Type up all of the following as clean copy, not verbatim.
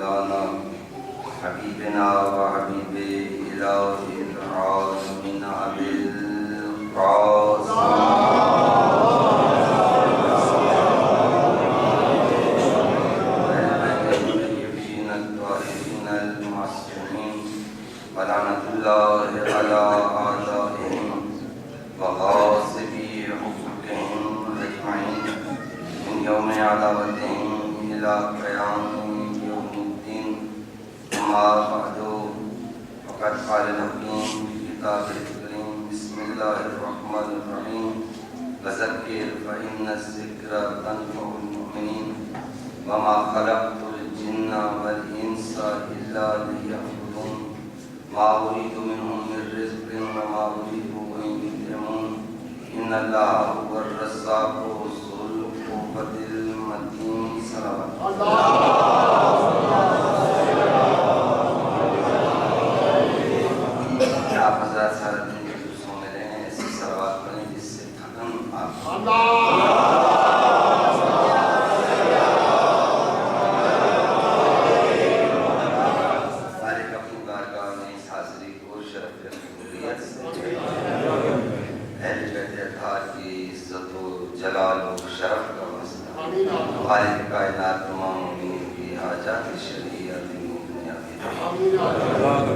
مولانا حبیبنا و حبیب الہ العالمین ابی القاسم ولعنة الله على أعدائهم وغاصبي حقوقهم أجمعين من يوم عداوتهم إلى قيام يوم الدين. أما بعد فقد قال الحكيم في كتابه الكريم بسم الله الرحمن الرحيم وذكر فإن الذكر تنفع المؤمنين وما خلقت الجن والإنس إلا ليعبدون ما أريد منهم من رزق وما أريد أن يطعمون إن الله هو الرزاق ذو القوة المتين. صلوات آپ حضرات سارے دن کے دوسروں میں رہیں ایسی صلوات پڑھیں جس سے تھکن خالق کائنات تمام مومنین کی حاجات شریعت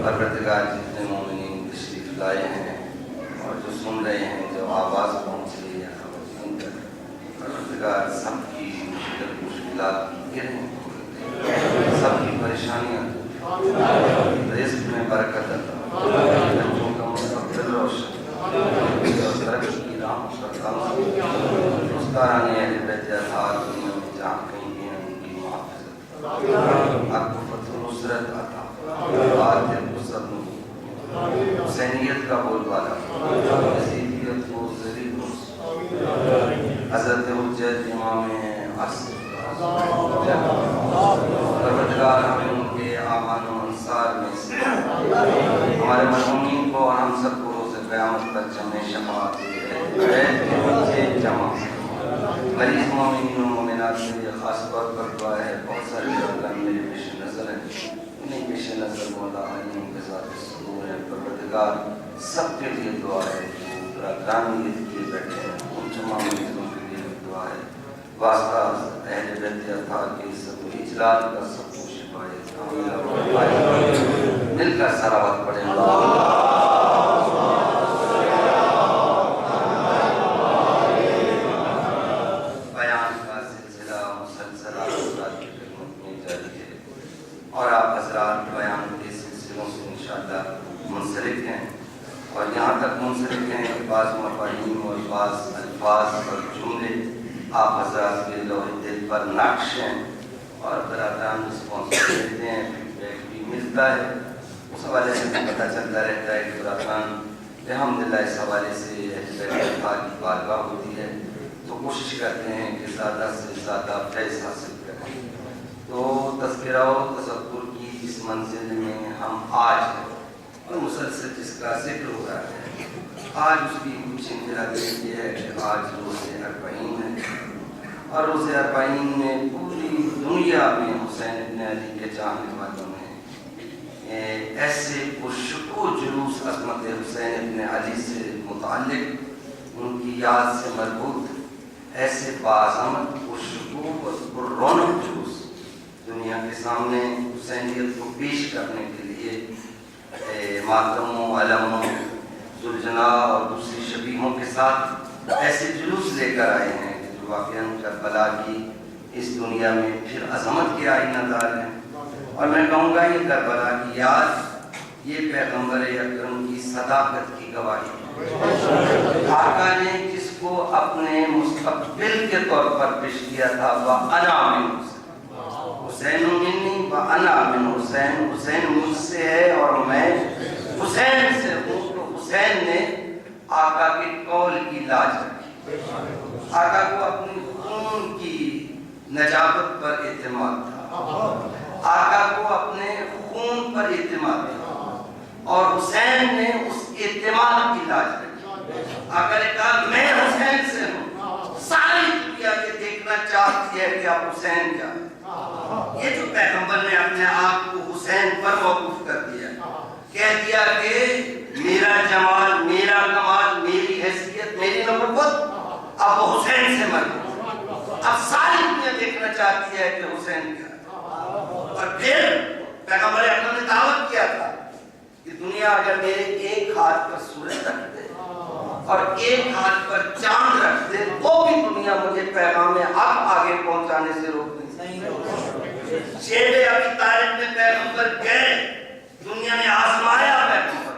پروردگار جتنے مومنین تشریف لائے ہیں اور جو سن رہے ہیں جو آواز پہنچ رہی ہے پروردگار سب کی مشکلات گریں سب کی پریشانیاں رزق میں برکت عطا بچوں کا مستقبل روشن ترقی کی راہ مستقاران اہل بیت اطہار دنیا میں جہاں کہیں بھی ہیں ان کی محافظت حق و فتح و نصرت عطا عادل و صدم حسینیت کا بول والا یزیدیت و ذریع حضرت حجت امام عصر پروردگار ہمیں ان کے آمان و انصار میں سے ہمارے مرحومین کو اور ہم سب کو روز قیامت تک جمع شفاعت بیت کے نیچے جمع مریض مومنین و مومنات کے لیے خاص طور پر دعا ہے. بہت سارے پروگرام میرے پیش نظر ہیں انہیں پیش نظر مولا علیم کے ذات صدور ہے. پروردگار سب کے لیے دعا ہے جو پروگرام کیے بیٹھے ہیں ان تمام مریضوں کے لیے دعا ہے. واسطہ اہل بیت اطہار کے عزت و اجلال کا سب کو شفاء مل کر صلوات پڑھیں. اور آپ حضرات بیان کے سلسلوں سے انشاءاللہ منسلک ہیں اور یہاں تک منسلک ہیں کہ بعض مفاہیم اور بعض الفاظ اور جملے آپ حضرات کے لوح دل پر نقش ہیں اور برادران رسپانس دیتے ہیں فیڈ بیک بھی ملتا ہے. اس حوالے سے پتہ چلتا رہتا ہے کہ برادران الحمدللہ اس حوالے سے احتفال کی بارگاہ ہوتی ہے تو کوشش کرتے ہیں کہ زیادہ سے زیادہ فیض حاصل کریں. تو تذکرہ و تذکر کی اس منزل میں ہم آج ہیں اور مسلسل جس کا ذکر ہو رہا ہے آج اس کی کچھ انفرادیت یہ ہے کہ آج روز اربعین ہے اور روز اربعین میں پوری دنیا میں حسین ابن علی کے چاہنے والوں نے ایسے پرشکو جلوس عظمت حسین ابن علی سے متعلق ان کی یاد سے مربوط ایسے باعظمت پرشکو اور پررونق جلوس دنیا کے سامنے حسینیت کو پیش کرنے کے لیے ماتم و علم و ذوالجنا اور دوسری شبیہوں کے ساتھ ایسے جلوس لے کر آئے ہیں کہ جو واقعاً کربلا کی اس دنیا میں پھر عظمت کے آئینہ دار ہیں. اور میں کہوں گا یہ کربلا کی یاد یہ پیغمبر اکرم کی صداقت کی گواہی ہے. آقا نے جس کو اپنے مستقبل کے طور پر پیش کیا تھا وَأَنَا مِنْ حسین منی وَأَنَا مِنْ حسین حسین مجھ سے ہے اور میں حسین سے ہوں. تو حسین نے آقا کے قول کی لاج رکھی. آقا کو اپنی خون کی نجابت پر اعتماد تھا. آقا کو اپنے خون پر اعتماد تھا اور حسین نے اس اعتماد کی لاج رکھی. آقا نے کہا میں حسین سے ہوں. ساری دنیا یہ دیکھنا چاہتی ہے کہ آپ حسین کیا یہ جو پیغمبر نے اپنے آپ کو حسین پر موقوف کر دیا، کہہ دیا کہ میرا جمال، میرا کمال، میری حیثیت، میری نبوت اب وہ حسین سے مر گئی۔ اب ساری دنیا دیکھنا چاہتی ہے کہ حسین کیا ہے۔ اور پھر پیغمبر اکرم نے دعوت کیا تھا کہ دنیا اگر میرے ایک ہاتھ پر سورج رکھ دے اور ایک ہاتھ پر چاند رکھ دے تو بھی دنیا مجھے پیغام حق آگے پہنچانے سے روک نہیں سکتی۔ شیب ابی طالب میں پیغمبر گئے، دنیا نے آزمایا پیغمبر،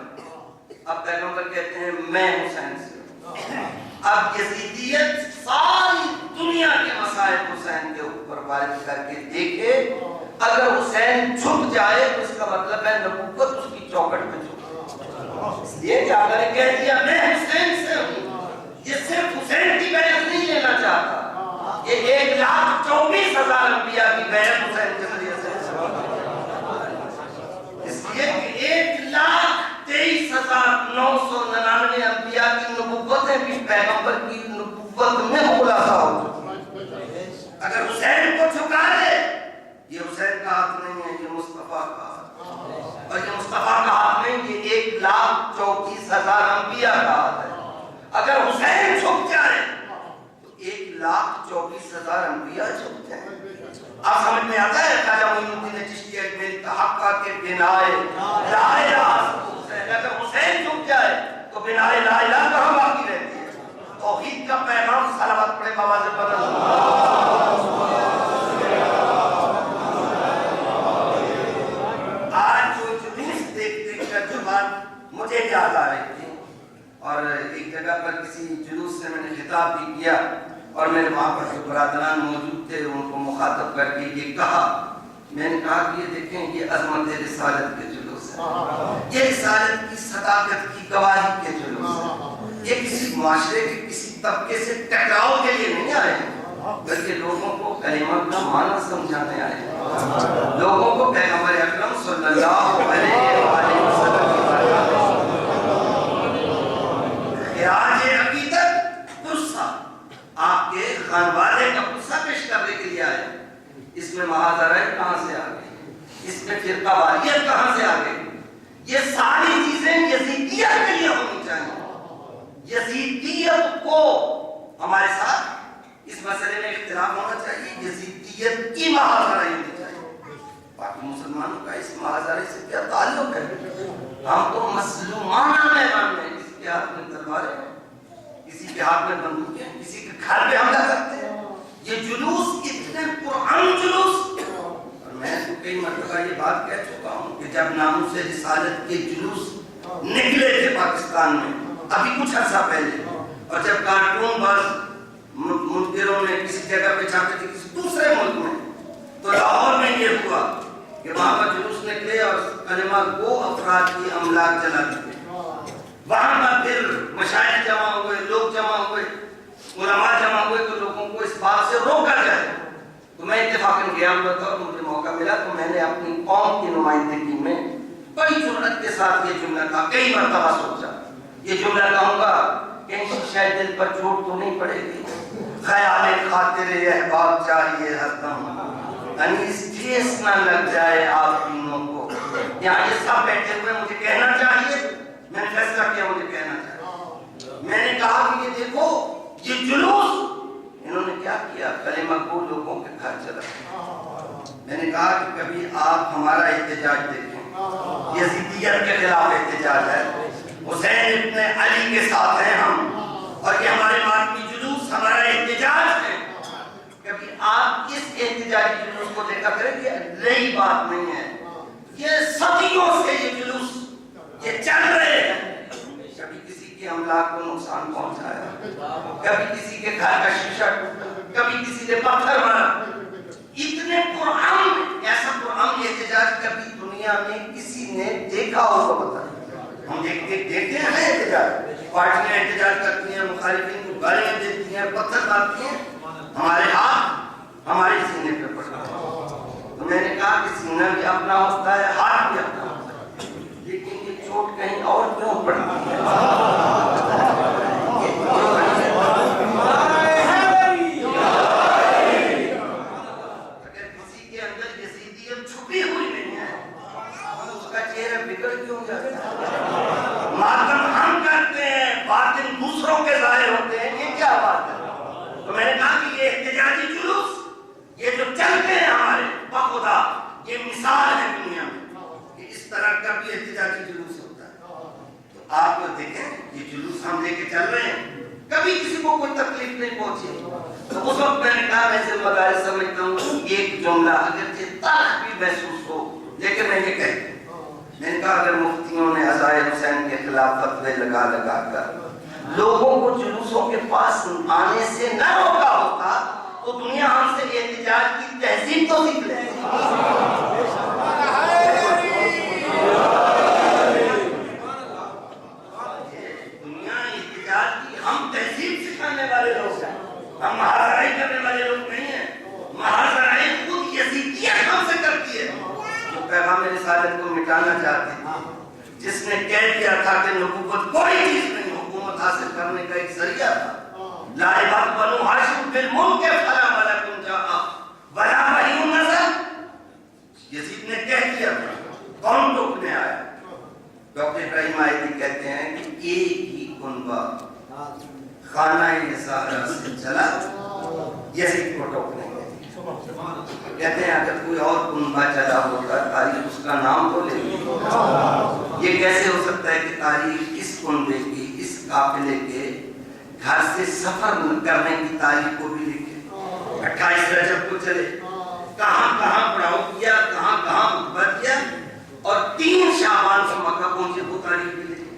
اب پیغمبر کہتے ہیں میں حسین سے ہوں۔ اب یزیدیت ساری دنیا کے مسائل حسین کے اوپر وارد کر کے دیکھے، اگر حسین جھک جائے تو اس کا مطلب ہے نبوت اس کی چوکٹ میں جھک۔ اس لیے کہ اگر کہہ دیا میں حسین سے ہوں، یہ صرف حسین کی بیعت نہیں لینا چاہتا، یہ 1,24,000 انبیاء کی بیعت حسین کے ذریعے سے، اس لیے کہ 1,23,999 انبیاء کی نبوتیں بھی پیغمبر کی نبوت میں خلاصہ ہو۔ اگر حسین کو چھکا دے، یہ حسین کا ہاتھ نہیں ہے، یہ مصطفیٰ کا ہاتھ ہے، اور یہ مصطفیٰ کا ہاتھ نہیں، یہ 1,34,000 انبیاء کا ہاتھ ہے۔ اگر حسین چھک جائے تو 1,24,000 انبیاء چھک جائیں۔ آپ سمجھ میں آتا ہے خواجہ معین الدین چشتی اجمیری کا حق کے بنائے لا الہ حسین، اگر حسین چھک جائے تو بنائے لا الہ کہاں باقی رہتی ہے؟ توحید کا پیغام صلوات پڑھے بابا سے بدل۔ مجھے یاد آ رہی تھی اور ایک جگہ پر کسی جلوس سے میں نے خطاب بھی کیا اور میرے وہاں پر جو برادران موجود تھے ان کو مخاطب کر کے یہ کہا، میں نے کہا کہ یہ دیکھیں یہ عظمت رسالت کے جلوس ہے، یہ رسالت کی صداقت کی گواہی کے جلوس ہے، یہ کسی معاشرے کے کسی طبقے سے ٹکراؤ کے لیے نہیں آئے ہیں، بلکہ لوگوں کو کلمہ کا معنی سمجھانے آئے ہیں، لوگوں کو پیغمبر اکرم صلی اللہ علیہ وآلہ وسلم کی بارگاہ خراج عقیدت قصہ، آپ کے خانوادے کا قصہ پیش کرنے کے لیے آئے۔ اس میں محاذرہ کہاں سے آ گئی، اس میں فرقہ واریت کہاں سے آ گئی؟ یہ ساری چیزیں یزیدیت کے لیے ہونی چاہیے۔ یزیدیت کو ہمارے ساتھ اس مسئلے میں اختلاف ہونا چاہیے، یزیدیت کی محاذرہ ہونی چاہیے۔ باقی مسلمانوں کا اس محاذرے سے کیا تعلق ہے؟ ہم تو مظلومانہ میدان میں، کسی کے ہاتھ میں تلواریں ہیں، کسی کے ہاتھ میں بندوقیں ہیں، کسی کے گھر پہ حملہ کرتے ہیں۔ یہ جلوس اتنے پرامن جلوس، اور میں تو کئی مرتبہ یہ بات کہہ چکا ہوں کہ جب ناموس رسالت کے جلوس نکلے تھے پاکستان میں ابھی کچھ عرصہ پہلے، اور جب کارٹون باز منکروں نے کسی جگہ پہ چھاپے تھے کسی دوسرے ملک میں، تو لاہور میں یہ ہوا کہ وہاں پر جلوس نکلے اور کلمہ گو افراد کی املاک جلا دیے۔ وہاں پر پھر مشائخ جمع ہوئے، لوگ جمع ہوئے، علماء جمع ہوئے تو لوگوں کو اس بات سے روکا جائے۔ تو میں اتفاقاً گیا ہوا تھا اور مجھے موقع ملا تو میں نے اپنی قوم کی نمائندگی میں بڑی جرأت کے ساتھ یہ جملہ کہا، کئی مرتبہ سوچا یہ جملہ کہوں گا کہیں شاید دل پر چوٹ تو نہیں پڑے گی۔ خیال خاطر احباب چاہیے ہردم، انیس ٹھیس نہ لگ جائے آپ تینوں کو۔ یہاں یہ سب بیٹھے ہوئے مجھے کہنا چاہیے، میں نے فیصلہ کیا مجھے کہنا چاہیے۔ میں نے کہا کہ یہ دیکھو یہ جلوس انہوں نے کیا کیا، کلمہ گو لوگوں کے گھر چلا۔ میں نے کہا کہ کبھی آپ ہمارا احتجاج دیکھیں، یزیدیت کے خلاف احتجاج ہے، حسین ابن علی کے ساتھ ہیں ہم، اور یہ ہمارے ماتمی جلوس ہمارا احتجاج ہے۔ کبھی آپ اس احتجاجی جلوس کو دیکھا کریں کہ نئی بات نہیں ہے، یہ صدیوں سے یہ جلوس یہ چل رہے ہیں۔ کبھی کسی کی املاک کو نقصان پہنچایا، کبھی کسی کے گھر کا شیشہ ٹوٹا، کبھی کسی نے پتھر مارا۔ اتنے پرامن، ایسا پرامن احتجاج کبھی دنیا میں کسی نے دیکھا ہو تو بتا۔ ہم دیکھتے ہیں احتجاج، پارٹیاں احتجاج کرتی ہیں، مخالفین کو گالیاں دیتی ہیں، پتھر مارتی ہیں، ہمارے ہاتھ ہمارے سینے پہ پڑتا ہے۔ تو میں نے کہا کہ سینہ بھی اپنا ہوتا ہے، ہاتھ بھی اپنا ہوتا ہے، لیکن یہ چوٹ کہیں اور کیوں پڑتی ہے؟ اگر کسی جاتا ہے. ماتم ہم کرتے ہیں، باطن دوسروں کے ظاہر ہوتے ہیں، یہ کیا بات ہے؟ تو میں نے کہا کہ یہ احتجاجی جلوس یہ جو چلتے ہیں ہمارے بخدا، یہ مثال ہے دنیا میں کہ اس طرح کا بھی احتجاجی جلوس ہوتا ہے. تو آپ کو دیکھیں یہ جلوس ہم لے کے چل رہے ہیں، کبھی کسی کو کوئی تکلیف نہیں پہنچی. تو اس وقت میں نے کہا میں ذمہ داری سمجھتا ہوں کہ ایک جملہ اگرچہ تلخ بھی محسوس ہو لیکن میں یہ کہتا ہوں، میں نے کہا اگر مفتیوں نے عزائے حسین کے خلاف فتوے لگا کر لوگوں کو جلوسوں کے پاس آنے سے نہ روکا ہوتا تو دنیا ہم سے احتجاج کی تہذیب تو سیکھ لے. دنیا احتجاج کی ہم تہذیب سکھانے والے لوگ ہیں، ہم محاذرائی کرنے والے لوگ نہیں ہیں. محاذرائی خود یزیدیت ہم سے کرتی ہے. جو پیغام رسالت کو مٹانا چاہتے تھے، جس نے کہہ دیا تھا کہ نبوت کوئی چیز نہیں، حکومت حاصل کرنے کا ایک ذریعہ تھا. لائبات بنو ہاشم بالملک فلا ملک جاء ولا وحی نزل. یزید نے کہہ دیا تھا، کون روکنے آیا؟ ڈاکٹر ابراہیم آئیدی کہتے ہیں کہ ایک ہی کنبہ خانہ زہرا سے چلا، یزید کو ٹوکنے گئے. کہتے ہیں اگر کوئی اور کنبہ چلا ہوتا تاریخ اس کا نام تو لے. یہ کیسے ہو سکتا ہے کہ تاریخ اس کنبے کی، اس قافلے کے گھر سے سفر کرنے کی تاریخ کو بھی لکھے؟ 28 رجب کو چلے، کہاں کہاں پڑاؤ کیا، کہاں کہاں خطبہ کیا، اور 3 شعبان کو مکہ پہنچے وہ تاریخ بھی لکھے.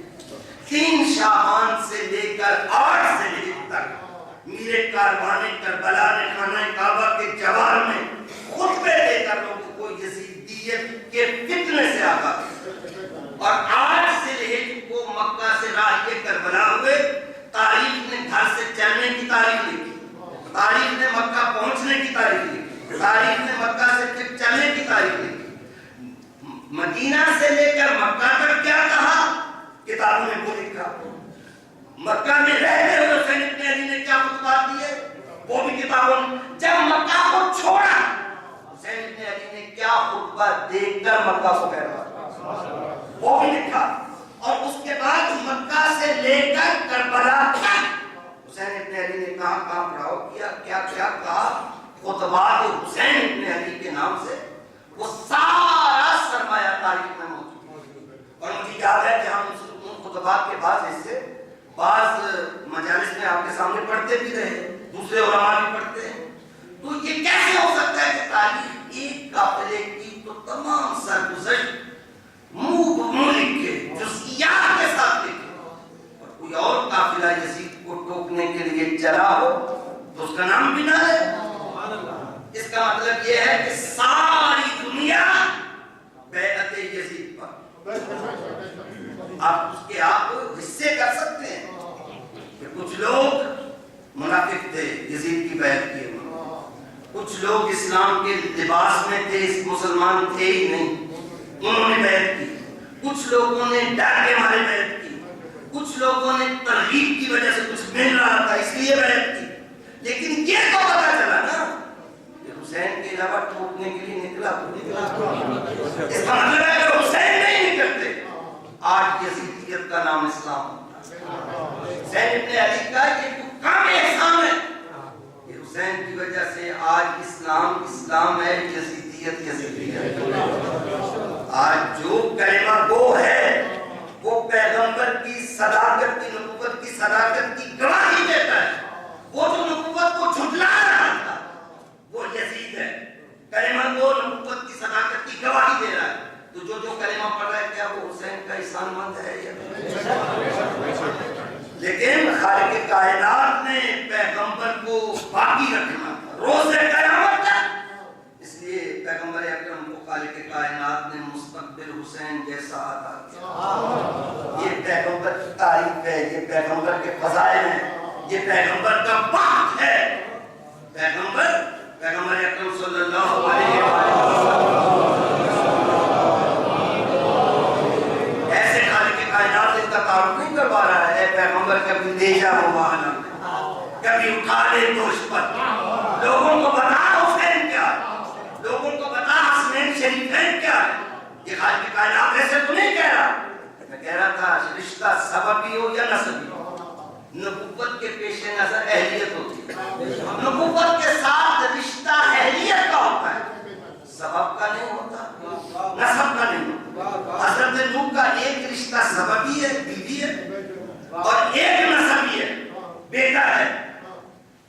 3 شعبان سے لے کر 8 ذوالحجہ تک میرے کاروان کربلا نے خانہ کعبہ کے جوار میں خطبے دے کر لوگوں کو یزیدیت کے فتنے سے آگاہ کیا. اور 8 ذوالحجہ کو مکہ سے راہی کربلا ہوئے. تاریخ نے گھر سے چلنے کی تاریخ لکھی، تاریخ نے مکہ پہنچنے کی تاریخ لکھی، تاریخ نے مکہ سے پھر چلنے کی تاریخ لکھی. مدینہ سے لے کر مکہ تک کیا کہا کتابوں میں وہ لکھا. مکہ میں رہتے ہوئے حسین ابن علی نے کیا خطبات دیے وہ بھی کتابوں میں. جب مکہ کو چھوڑا حسین ابن علی نے کیا خطبہ دے کر مکہ کو کہلوایا وہ بھی لکھا. اور اس کے بعد مکہ سے لے کر کربلا تک حسین ابن علی نے کہاں کہاں پڑاؤ کیا، کیا کیا کہا. خطبات حسین ابن علی کے نام سے وہ سارا سرمایہ تاریخ میں موجود ہے. اور مجھے یاد ہے کہ ہم ان خطبات کے بعض حصے بعض مجالس میں آپ کے سامنے پڑھتے بھی رہے، دوسرے علماء بھی پڑھتے ہیں. تو یہ کیسے ہو سکتا ہے کہ تاریخ ایک قافلے کی تو تمام سرگزشت منہ بمنہ لکھے، جزئیات کے ساتھ لکھے، اور کوئی اور قافلہ یزید کو ٹوکنے کے لیے چلا ہو تو اس کا نام بھی نہ لے؟ اس کا مطلب یہ ہے کہ ساری دنیا بیعت یزید پر. آپ اس کے آپ حصے کر سکتے ہیں کہ کچھ لوگ منافق تھے یزید کی بیعت کیے، کچھ لوگ اسلام کے لباس میں تھے، مسلمان تھے ہی نہیں، انہوں نے بیعت کی. کچھ لوگوں نے ڈر کے مارے بیعت کی، کچھ لوگوں نے ترغیب کی وجہ سے کچھ مل رہا تھا اس لیے بیعت کی. لیکن یہ تو پتا چلا نا کہ حسین کے علاوہ ٹوکنے کے لیے نکلا تو نکلا. اس کا مطلب ہے کہ حسین نہیں نکلتے آج یزیدیت کا نام اسلام ہوتا. حسین ابن علی کا یہ کام احسان ہے کہ حسین کی وجہ سے آج اسلام ہے، یزیدیت یزیدیت. آج جو کلمہ گو ہے وہ پیغمبر کی صداقت کی، نبوت کی صداقت کی گواہی دیتا ہے. وہ جو نبوت کو جھٹلا رہا تھا وہ یزید ہے. کلمہ گو نبوت کی صداقت کی گواہی دے رہا ہے. تو جو کلمہ پڑھ رہا ہے کیا وہ حسین کا احسان مند ہے یا نہیں؟ لیکن خالق کائنات نے پیغمبر کو باقی رکھنا روز قیامت تک. اس لیے پیغمبر اکرم کو خالق کائنات نے مستقبل حسین جیسا عطا کیا. یہ پیغمبر کی تعریف ہے، یہ پیغمبر کے فضائل ہیں، یہ پیغمبر کا وقت ہے. پیغمبر اکرم صلی اللہ علیہ وسلم ایسے خالق کائنات اس کا تعارف نہیں کروا رہا ہے. پیغمبر کبھی لے جا مباہلہ میں، کبھی اٹھا لے دوش پر. لوگوں کو بتا حسین کیا ہے، لوگوں کو بتا حسنین شریفین کیا ہے. یہ خالق کائنات ایسے تو نہیں کہہ رہا میں کہہ رہا تھا رشتہ سببی ہو یا نسبی ہو، نبوت کے پیش نظر اہلیت ہوتی ہے. نبوت کے ساتھ رشتہ اہلیت کا ہوتا ہے، سبب کا نہیں ہوتا، نسب کا نہیں ہوتا. حضرت نوح کا ایک رشتہ سببی ہے، بیوی ہے، اور ایک نسبی ہے، بیٹا ہے.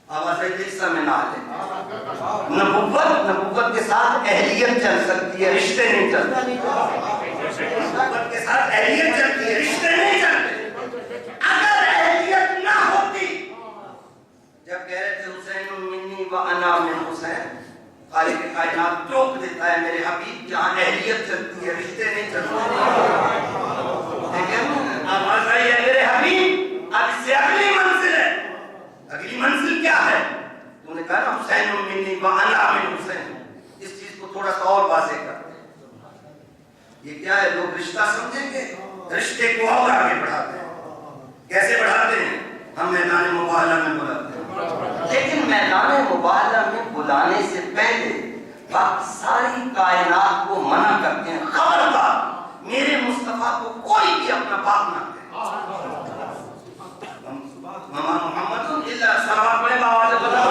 آواز عیسیٰ میں نہ لے. نبوت کے ساتھ اہلیت چل سکتی ہے، رشتے نہیں چلتے. نبوت کے ساتھ اہلیت چلتی ہے، رشتے نہیں چلتے. اگر اہلیت نہ ہوتی، جب کہہ رہے تھے حسین منی و انا من حسین، خالق کائنات ٹوک دیتا ہے میرے حبیب جہاں اہلیت چلتی ہے رشتے نہیں چلتے. لیکن آواز آئی ہے میرے حبیب اب اس سے اگلی منزل ہے. اگلی منزل کیا ہے؟ تو نے کہا نا حسین منی و انا من حسین. اس چیز کو تھوڑا سا اور واضح کرتے ہیں. یہ کیا ہے؟ لوگ رشتہ سمجھیں گے، رشتے کو اور آگے بڑھاتے ہیں. کیسے بڑھاتے ہیں؟ ہم میدان مباہلہ میں بلاتے ہیں، لیکن میدان مباہلہ میں بلانے سے پہلے وقت ساری کائنات کو منع کرتے ہیں، خبردار میرے مصطفیٰ کو کوئی بھی اپنا باپ نہ کہے. محمد اللہ صلوات پڑھے بآواز بلند.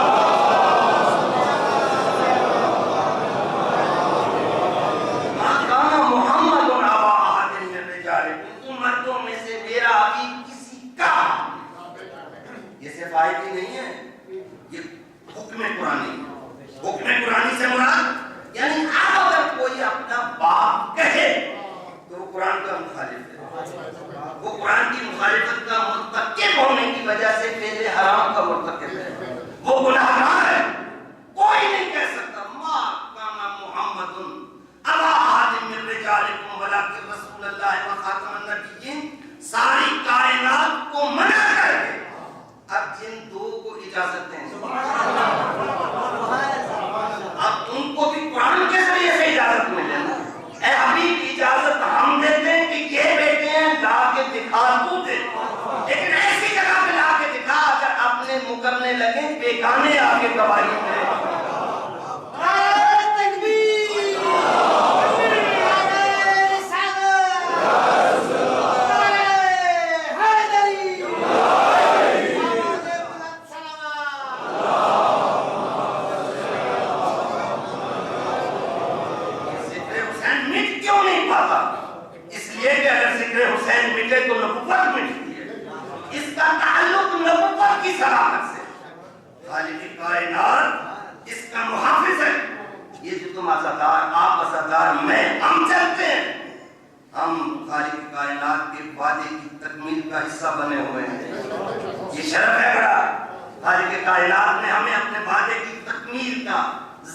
ما کان محمد ابا احد من رجالکم، تم مردوں میں سے میرا حبیب کسی کا، یہ صفائی نہیں ہے، یہ حکم قرآنی. حکم قرآنی سے مراد یعنی اب اگر کوئی اپنا باپ کہے تو وہ قرآن کا مخالف ہے، وہ قرآن کی مخالفت کا مرتکب ہونے کی وجہ سے فعل حرام کا مرتکب ہے، وہ گناہگار ہے. کوئی نہیں کہہ سکتا ما کان محمد ابا احد من رجالکم ولکن رسول اللہ و خاتم النبیین. ساری کائنات کو منع کر کے اب جن دو کو اجازت دیں، اب ان کو بھی قرآن کے ذریعے سے اجازت ملے نا. اے حبیب اجازت ہم دیتے ہیں کہ یہ بیٹے ہیں، لا کے دکھا تو دے، لیکن ایسی جگہ پہ لا کے دکھا اگر اپنے مکرنے لگے بیگانے آ کے گواہی دے. تو نبوت مٹتی ہے. اس کا تعلق نبوت کی صلاحت سے. خالق کائنات اس کا محافظ ہے. یہ جو تم عزادار، آپ عزادار، میں، ہم چلتے ہیں، ہم خالق کائنات کے وعدے کی تکمیل کا حصہ بنے ہوئے ہیں. یہ شرف ہے بڑا. خالق کائنات نے ہمیں اپنے وعدے کی تکمیل کا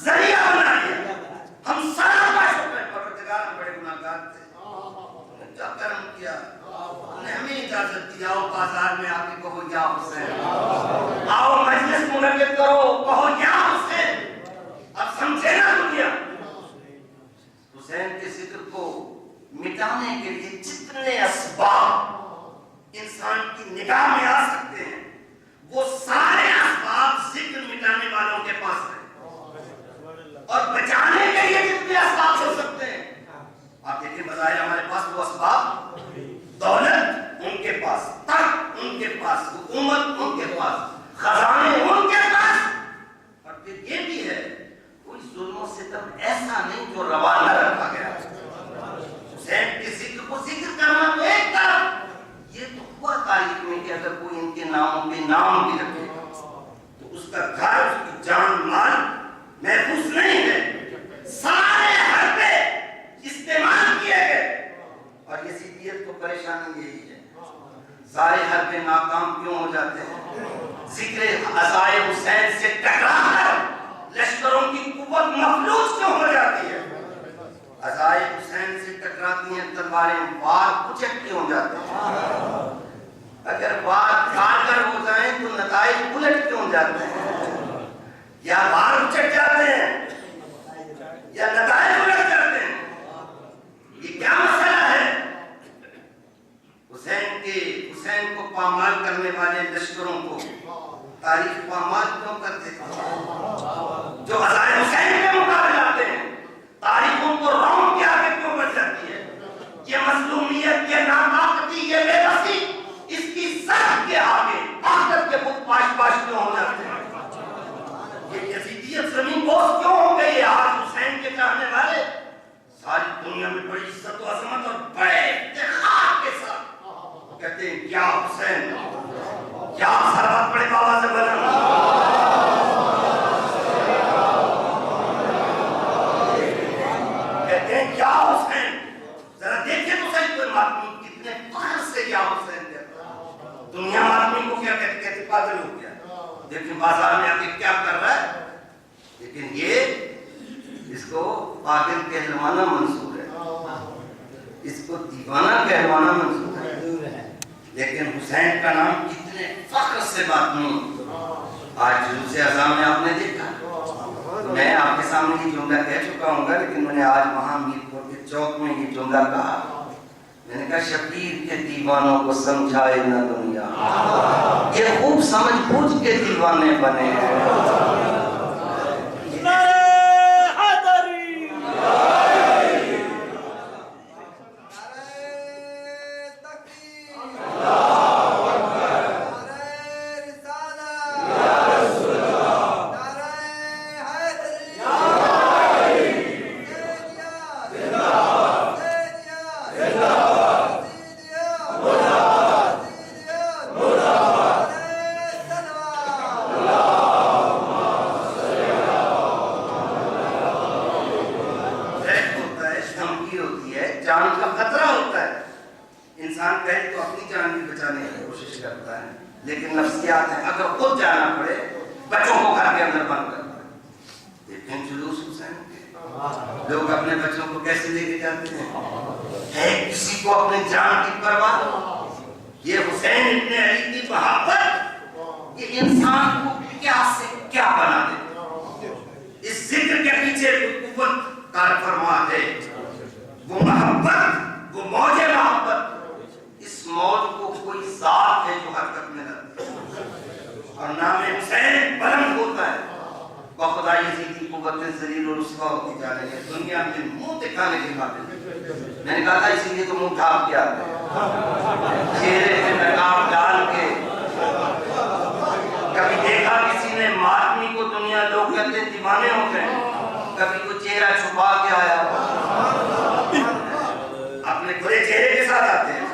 ذریعہ بنا دیا. ہم سارا کا شکر ہے، پروردگار بڑے گناہگار تھے، کیا کرم کیا، نے ہمیں اجازت دیا. آؤ بازار میں آ کے کہو یا حسین، آؤ مجلس منعقد کرو کہو یا حسین. اب سمجھے نا دنیا، حسین کے ذکر کو مٹانے کے لیے جتنے اسباب انسان کی نگاہ میں آ سکتے ہیں وہ سارے اسباب ذکر مٹانے والوں کے پاس ہیں، اور بچانے کے لیے جتنے اسباب ہو سکتے ہیں. آپ دیکھیں بظاہر ہمارے پاس وہ اسباب، دولت ان کے پاس، تخت ان کے پاس، حکومت ان کے پاس، خزانے ان کے پاس، اور پھر یہ بھی ہے کوئی ظلم و ستم ایسا نہیں جو روا نہ رکھا گیا. حسین کے ذکر کو ذکر کرنا تو ایک طرف، یہ تو ہوا تاریخ میں کہ اگر کوئی ان کے ناموں پہ نام بھی رکھے تو اس کا گھر، اس کی جان مال محفوظ نہیں ہے. سارے حربے استعمال کیے گئے، اور یہ یزیدیت کو پریشانی یہی ہے. سارے حربے ناکام کیوں ہو جاتے ہیں؟ ذکر عزائے حسین سے ٹکرا کر لشکروں کی قوت مفلوج کیوں ہو جاتی ہے؟ عزائے حسین سے ٹکراتی ہیں تلواریں، وار کچٹ کیوں ہو جاتے ہیں؟ اگر وار کارگر ہو جائیں تو نتائج الٹ کیوں جاتے ہیں؟ یا وار کچٹ جاتے ہیں یا نتائج الٹ جاتے ہیں؟ یہ کیا مسئلہ ہے؟ حسین کو پامال کرنے والے لشکروں کو تاریخ پامال کیوں کرتے ہیں؟ جو عزائے حسین کے مقابل آتے ہیں تاریخ ان کو رونق کے آگے کیوں بڑھ جاتی ہے؟ یہ مظلومیت، یہ ناکام دنیا میں بڑی عزت و عظمت اور بڑے افتخار کے ساتھ کہتے ہیں کیا حسین، کیا سرحد بڑے بابا سے بنا کہتے ہیں کیا حسین، ذرا دیکھیں تو صحیح کوئی ماتمی کتنے فخر سے کیا حسین کہتا ہے. دنیا ماتمی کو کیا کہتے کہتے پاگل ہو گیا، لیکن بازار میں آ کے کیا کر رہا ہے. لیکن یہ اس کو پاگل کہلوانا منظور ہے، اس کو دیوانہ کہلوانا منظور ہے. لیکن حسین کا نام کتنے فخر سے ماتمی. آج جلوس اعزام میں آپ نے دیکھا، میں آپ کے سامنے یہ جملہ کہہ چکا ہوں گا، لیکن میں نے آج وہاں میرپور کے چوک میں یہ جملہ کہا. میں نے کہا شبیر کے دیوانوں کو سمجھائے نہ دنیا، یہ خوب سمجھ بوجھ کے دیوانے بنے ہیں. جان کا خطرہ ہوتا ہے، انسان کہے تو اپنی جان بھی بچانے کی کوشش کرتا ہے، لیکن نفسیات ہیں، اگر خود جانا پڑے بچوں کو گھر کے اندر بند کرتا ہے. لیکن جلوس حسین کے لوگ اپنے بچوں کو کیسے لے کے جاتے ہیں، ہے کسی کو اپنے جان کی پرواہ. یہ حسین ابن علی کی محبت یہ انسان کو کیا سے کیا بنا دے. اس ذکر کے پیچھے قوت کار فرما ہے، وہ محبت، وہ موج محبت. اس موج کو کوئی ذات ہے جو حرکت میں رہتی ہے، اور نام حسین بلند ہوتا ہے. بخدا یزیدی قوتیں ذلیل و رسوا ہوتی جا رہی ہے، دنیا میں منہ دکھانے کے قابل. میں نے کہا تھا اسی لیے تو منہ ڈھانپ کے آتے ہیں، چہرے پہ نقاب ڈال کے. کبھی دیکھا کسی نے ماتمی کو، دنیا لوگ کہتے ہیں دیوانے ہو گئے، کبھی کوئی چہرہ چھپا کے آیا، اپنے برے چہرے کے ساتھ آتے ہیں.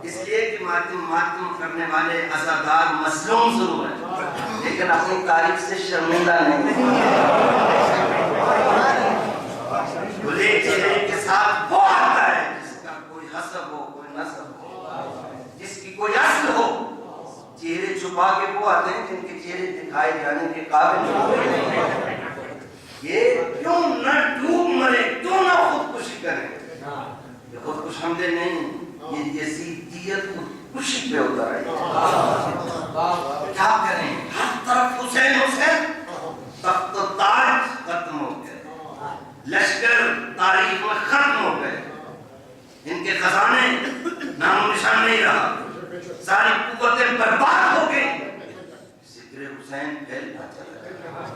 اس لیے کہ ماتم کرنے والے عزادار مظلوم ضرور ہیں، لیکن اپنی تاریخ سے شرمندہ نہیں. برے چہرے کے ساتھ وہ آتا ہے جس کا کوئی حسب ہو، کوئی نسب ہو، جس کی کوئی اصل ہو. چہرے چھپا کے وہ آتے ہیں جن کے چہرے دکھائے جانے کے قابل نہیں. یہ کیوں نہ ڈوب مرے، کیوں نہ خودکشی کریں. یہ خودکش حملے نہیں، یہ یزیدیت خودکشی پہ اتر آئی. کیا کریں، ہر طرف حسین حسین. تخت و تاج ختم ہو گئے، لشکر تاریخ میں ختم ہو گئے، ان کے خزانے نام و نشان نہیں رہا، ساری قوتیں برباد ہو گئی. ذکر حسین پھیلتا چلا گیا.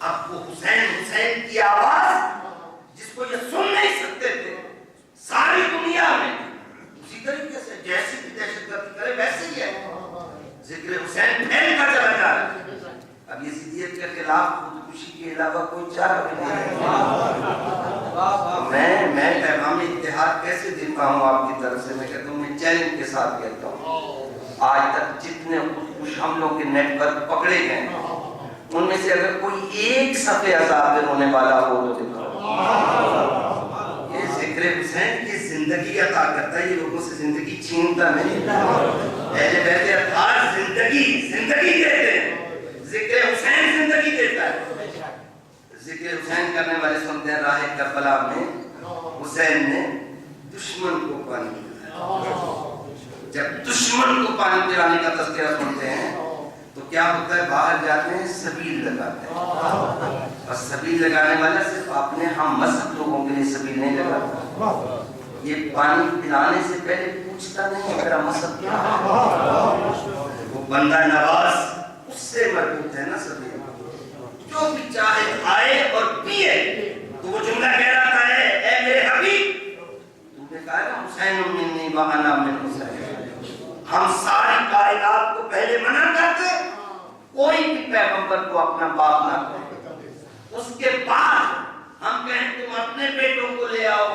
اب وہ حسین حسین کی آواز جس کو یہ سن نہیں سکتے تھے ساری دنیا میں، اسی طریقے سے جیسی بھی دہشت گردی کرے ویسے ہی ہے. ذکر حسین پھیل کر چلا جا رہا ہے. اب یزیدیت کے خلاف خودکشی کے علاوہ کوئی چارہ بھی نہیں ہے. میں پیغام اتحاد کیسے دیتا ہوں آپ کی طرف سے؟ میں کہتا ہوں، میں چیلنج کے ساتھ کہتا ہوں، آج تک جتنے خودکش حملوں کے نیٹ ورک پکڑے گئے ان میں سے اگر کوئی ایک صفحے عذاب میں رونے والا ہو تو دکھاؤ. یہ ذکر حسین کی زندگی عطا کرتا ہے، یہ لوگوں سے زندگی چھینتا نہیں. اہل بیت اطہار زندگی دیتے ہیں، ذکر حسین زندگی دیتا ہے. ذکر حسین کرنے والے سنتے ہیں راہ کربلا میں حسین نے دشمن کو پانی پلایا. جب دشمن کو پانی پلانے کا تذکرہ سنتے ہیں تو کیا ہوتا ہے، باہر جاتے ہیں سبیل لگاتے ہیں. اور سبیل لگانے والا صرف اپنے ہم مذہب لوگوں کے لیے سبیل نہیں لگاتا، یہ پانی پلانے سے پہلے پوچھتا نہیں میرا مذہب کیا ہے. وہ بندہ نواز اس سے مربوط ہے نا سبیل، جو بھی چاہے آئے اور پیے. تو وہ جملہ کہہ رہا ہے، اے میرے حبیب، تم نے کہا نا حسین منی و انا من حسین. ہم ساری کائنات کو پہلے منع کرتے، کوئی بھی پیغمبر کو اپنا باپ نہ کہے. اس کے بعد ہم کہیں تم اپنے بیٹوں کو لے آؤ،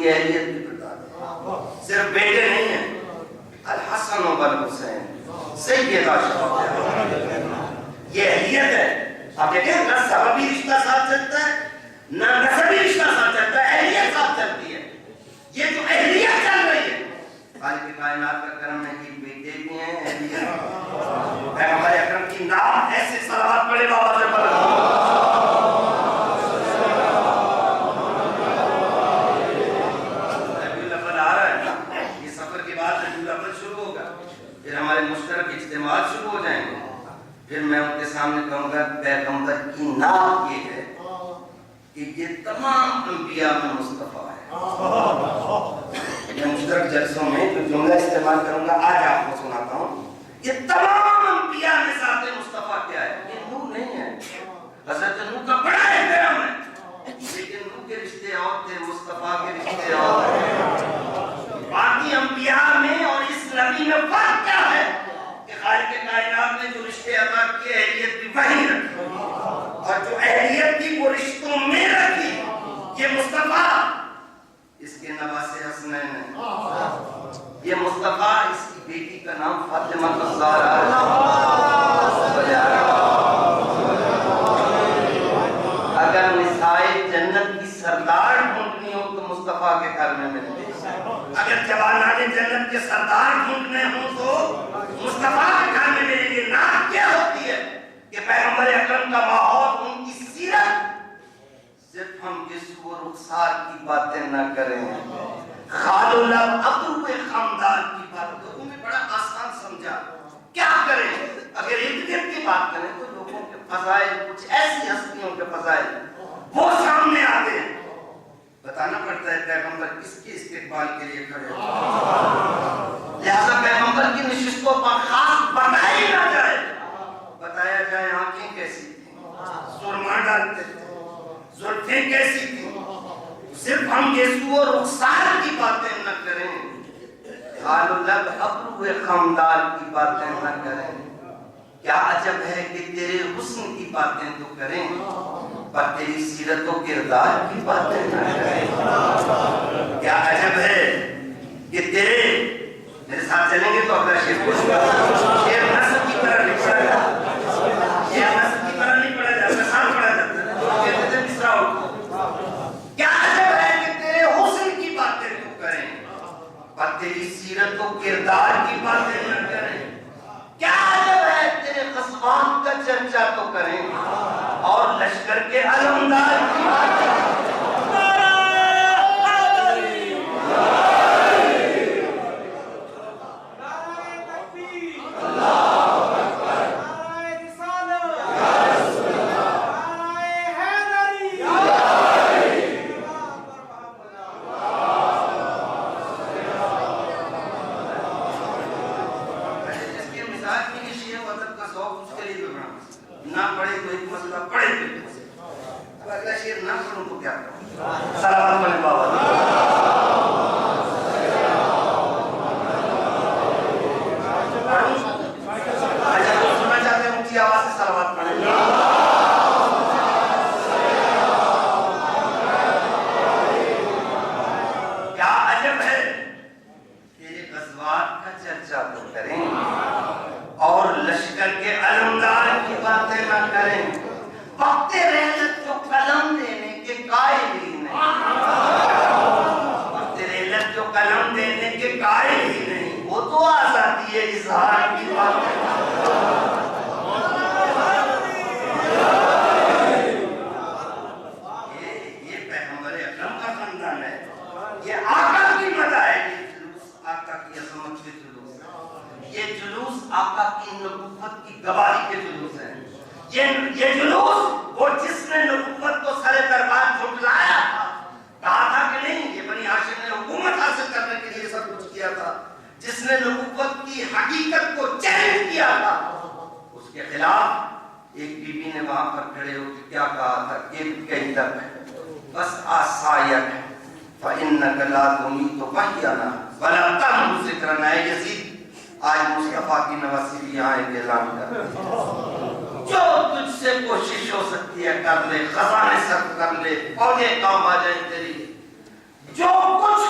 کی اہلیت بھی بتا دیں. صرف بیٹے نہیں ہیں, الحسن و الحسین سیدہ شباب, یہ اہلیت ہے. آپ دیکھیں نہ سببی رشتہ ساتھ چلتا ہے نہ نسبی رشتہ ساتھ چلتا ہے, اہلیت ساتھ چلتی ہے. یہ جو اہلیت چل رہی ہے خالق کائنات کا کرم ہے کہ بیٹے بھی ہیں, اہلیت. پیغمبر اکرم کی نام ایسے صلوات پڑھے بابا سے پڑھا. ربیع الاول آ رہا ہے, یہ سفر کے بعد ربیع الاول شروع ہوگا, پھر ہمارے مشترک اجتماعات شروع ہو جائیں گے. پھر میں ان کے سامنے کہوں گا پیغمبر کی نام یہ ہے کہ یہ تمام انبیاء میں مصطفیٰ ہے. میں مشترک جلسوں میں جو جملہ استعمال کروں گا آج آپ کو سناتا ہوں. یہ تمام انبیاء میں ذات مصطفیٰ کیا ہے؟ یہ نور نہیں ہے. حضرت نوح کا بڑا احترام ہے, لیکن نوح کے رشتے اور تھے, مصطفیٰ کے رشتے اور تھے. باقی انبیاء میں اور اس نبی میں فرق کیا ہے کہ خالق کائنات نے جو رشتے عطا کیے اہلیت بھی وہی رکھی, اور جو اہلیت تھی وہ رشتوں میں رکھی. یہ مصطفیٰ اس کے نواسے حسنین ہیں. یہ مصطفیٰ اس کی بیٹی کا نام فاطمہ الزہرا ہے. اگر نسائے جنت کی سردار ڈھونڈنی ہو تو مصطفیٰ کے گھر میں ملتی. اگر جوانان جنت کے سردار ڈھونڈنے ہوں تو مصطفیٰ کے گھر میں ملیں گے. نام کیا ہوتی ہے کہ پیغمبر اکرم کا ماحول, ان کی سیرت, صرف ہم یسوع و رخسار کی باتیں نہ کریں, خال و لب ابرو خمدان کی بات. لوگوں نے بڑا آسان سمجھا. کیا کریں؟ اگر ارد گرد کی بات کریں تو لوگوں کے فضائل, کچھ ایسی ہستیوں کے فضائل وہ سامنے آتے ہیں. بتانا پڑتا ہے پیغمبر کس کے استقبال کے لیے کھڑے ہیں. لہذا پیغمبر کی نشستوں پر خاص بتائی نہ جائے, بتایا جائے آنکھیں کیسی تھیں, سرما ڈالتے تھے, زلفیں کیسی تھیں. صرف ہم یسوع و رخسار کی باتیں نہ کریں, خال و لب ابرو خمدان کی باتیں نہ کریں. کیا عجب ہے کہ تیرے حسن کی باتیں تو کریں پر تیری سیرت و کردار کی باتیں نہ کریں. کیا عجب ہے کہ تیرے, میرے ساتھ چلیں گے تو اپنا شیر پوچھوں گا. شیر نصر کی طرح نہیں پڑھا جاتا, شیر نصر کی طرح نہیں پڑھا جاتا, ساتھ پڑھا جاتا. کہتے تھے مصرع اٹھو. کیا عجب ہے کہ تیرے حسن کی باتیں تو کریں پر تیری سیرت و کردار کی باتیں نہ کریں. کیا عجب ہے تیرے قصبان کا چرچا تو کریں اور لشکر کے علمدار کی باتیں. نہ پڑھے تو ایک مسئلہ, پڑھے تو ایک مسئلہ. اگلا شیر نہ پڑھوں تو کیا کروں. سلام علیکم بابا. اچھا تو سننا چاہتے ہیں اونچی آواز سے صلوات پڑھیں. کیا عجب ہے تیرے غزوات کا چرچا تو کریں اور لشکر کے علمدار کی باتیں نہ کریں. وقت رحلت جو قلم دینے کے قائل ہی نہیں, وقت رحلت جو قلم دینے کے قائل ہی نہیں, وہ تو آزادی ہے اظہار کی باتیں. یہ پیغمبر اکرم کا خاندان ہے, یہ آقا کی مدح ہے. یہ جلوس آقا کی عظمت کے جلوس ہے, یہ جلوس آقا کی نبوت کی گواہی کے جلوس ہے. یہ جلوس وہ جس نے نبوت کو سر دربار جھٹلایا تھا, کہا تھا کہ نہیں یہ بنی ہاشم نے حکومت حاصل کرنے کے لیے سب کچھ کیا تھا, جس نے نبوت کی حقیقت کو چیلنج کیا تھا, اس کے خلاف ایک بی بی نے وہاں پر کھڑے ہو کے کیا کہا تھا کہ کہیں تک بس آسایت فَإِنَّكَ لَا تُمِيتُ بَحْيَنَا وَلَا تَمْحُ ذِكْرَنَا. اے یزید, آج مصطفیٰ کی نواسی بھی یہاں ایک اعلان کر, جو تجھ سے کوشش ہو سکتی ہے کر لے, خزانے سب کر لے, فوجیں کام آ جائیں تیری, جو کچھ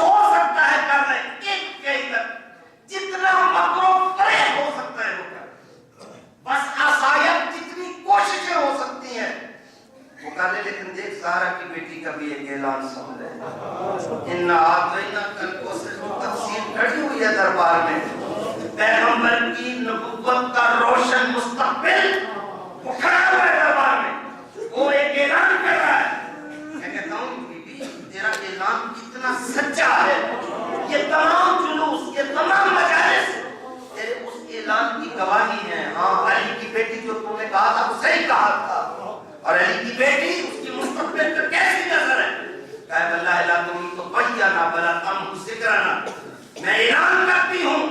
کتنا سچا ہے. یہ تمام جلوس، یہ تمام مجالس تیرے اس اعلان کی گواہی ہے. ہاں علی کی بیٹی جو تم نے کہا تھا وہ صحیح کہا تھا. اور علی کی بیٹی اس کی مستقبل پر کیسی نظر ہے؟ کہ اللہ لا تمہیں تو بیانا بلا تم ذکرنا. میں اعلان کرتی ہوں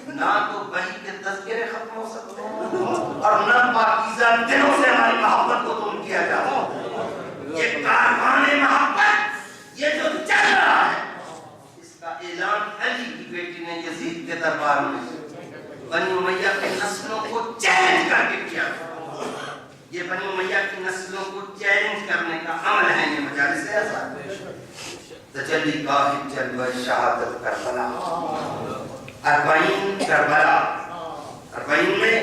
نہ تو وحی کے تذکرے ختم ہو سکتے ہیں اور نہ پاکیزہ دلوں سے ہماری محبت کو تم کیا جاتا. یہ کاروان محبت یہ جو چل رہا ہے اس کا اعلان علی کی بیٹی نے یزید کے دربار میں بنی امیہ کی نسلوں کو چیلنج کر کے کیا. یہ بنی امیہ کی نسلوں کو چیلنج کرنے کا عمل ہے. یہ مجالس ایسا تجلی گاہ جلوہ شہادت کربلا 40 کربلا 40 میں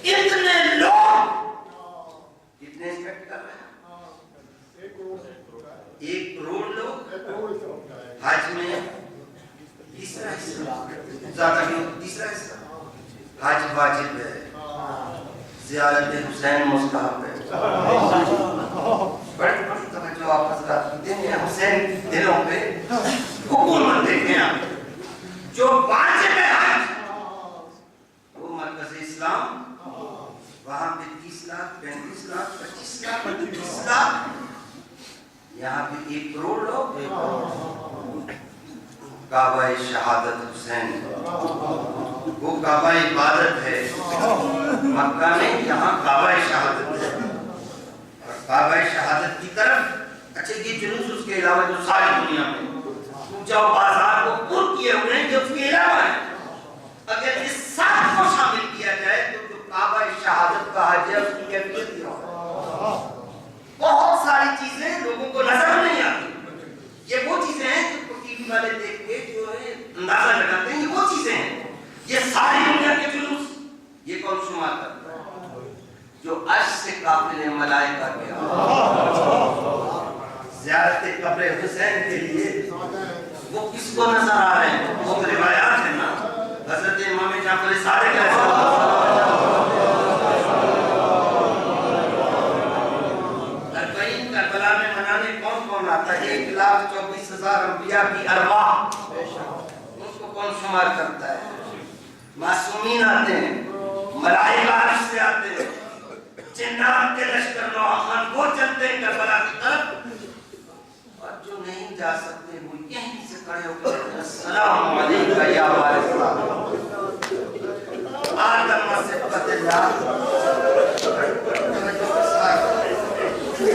اتنے لوگ کتنے ایکسپیکٹ کر رہے ہیں؟ 1 کروڑ لوگ. حج میں تیسرا حصہ زیادہ نہیں تیسرا حصہ. حج واجب ہے، زیارت حسین مستحب ہے. بڑے توجہ آپ حضرات دیں گے حسین دلوں پہ حکومت دیکھیں. آپ جو واجب ہے حج وہ مرکز اسلام وہاں پہ 30 لاکھ 35 لاکھ 25 لاکھ 30 لاکھ. یہاں پہ 1 کروڑ لوگ. کعبہ شہادت حسین وہ کعبہ عبادت ہے مکہ میں، یہاں کعبہ شہادت ہے. اور کعبہ شہادت کی طرف اچھا یہ جلوس اس کے علاوہ جو ساری دنیا میں جاؤ بازار کو پر کیے ہوئے ہیں جو اس کے علاوہ ہے. اگر اس سب کو شامل کیا جائے تو جو کعبہ شہادت کا حج ہے اس کی کیفیت کیا ہوگا. بہت ساری چیزیں لوگوں کو نظر نہیں آتی. یہ وہ چیزیں ہیں جو ٹی وی والے دیکھ کے جو ہے اندازہ لگاتے ہیں. یہ وہ چیزیں ہیں. یہ ساری دنیا کے جلوس یہ کون شمار کرتا ہے؟ جو عرش سے قافلے ملائکہ کے زیارت قبر حسین کے لیے وہ کس کو نظر آ رہے ہیں؟ وہ روایات ہیں نا. حضرت امام جعفر صادق علیہ السلام 40 کربلا میں منانے کون کون آتا ہے؟ 1,24,000 انبیاء کی ارواح اس کو کون شمار کرتا ہے؟ معصومین آتے ہیں، ملائکہ عرش سے آتے ہیں، جنات کے لشکر نوحان وہ چلتے ہیں کربلا کی طرف. اور جو نہیں جا سکتے وہ یہیں سے کھڑے ہو کر السلام علیکہ یا وارث آدم و صفت اللہ.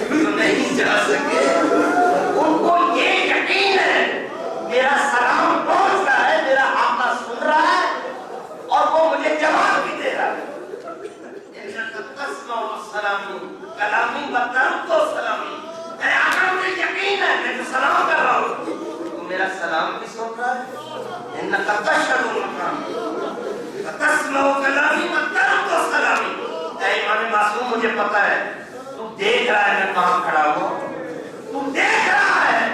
جو نہیں جا سکے ان کو یہ یقین ہے میرا سلام پہنچ رہا ہے، میرا آقا سن رہا ہے اور وہ مجھے جواب بھی دے رہا ہے. سلامی کلامی بطرق تو سلامی. اے آقا مجھے یقین ہے میں جو سلام کر رہا ہوں تو میرا سلام بھی سن رہا ہے. انکا تشہد مقامی فتسمع کلامی بطرق تو سلامی. اے امام معصوم مجھے پتا ہے تو دیکھ رہا ہے میں کہاں کھڑا ہوں. تو دیکھ رہا ہے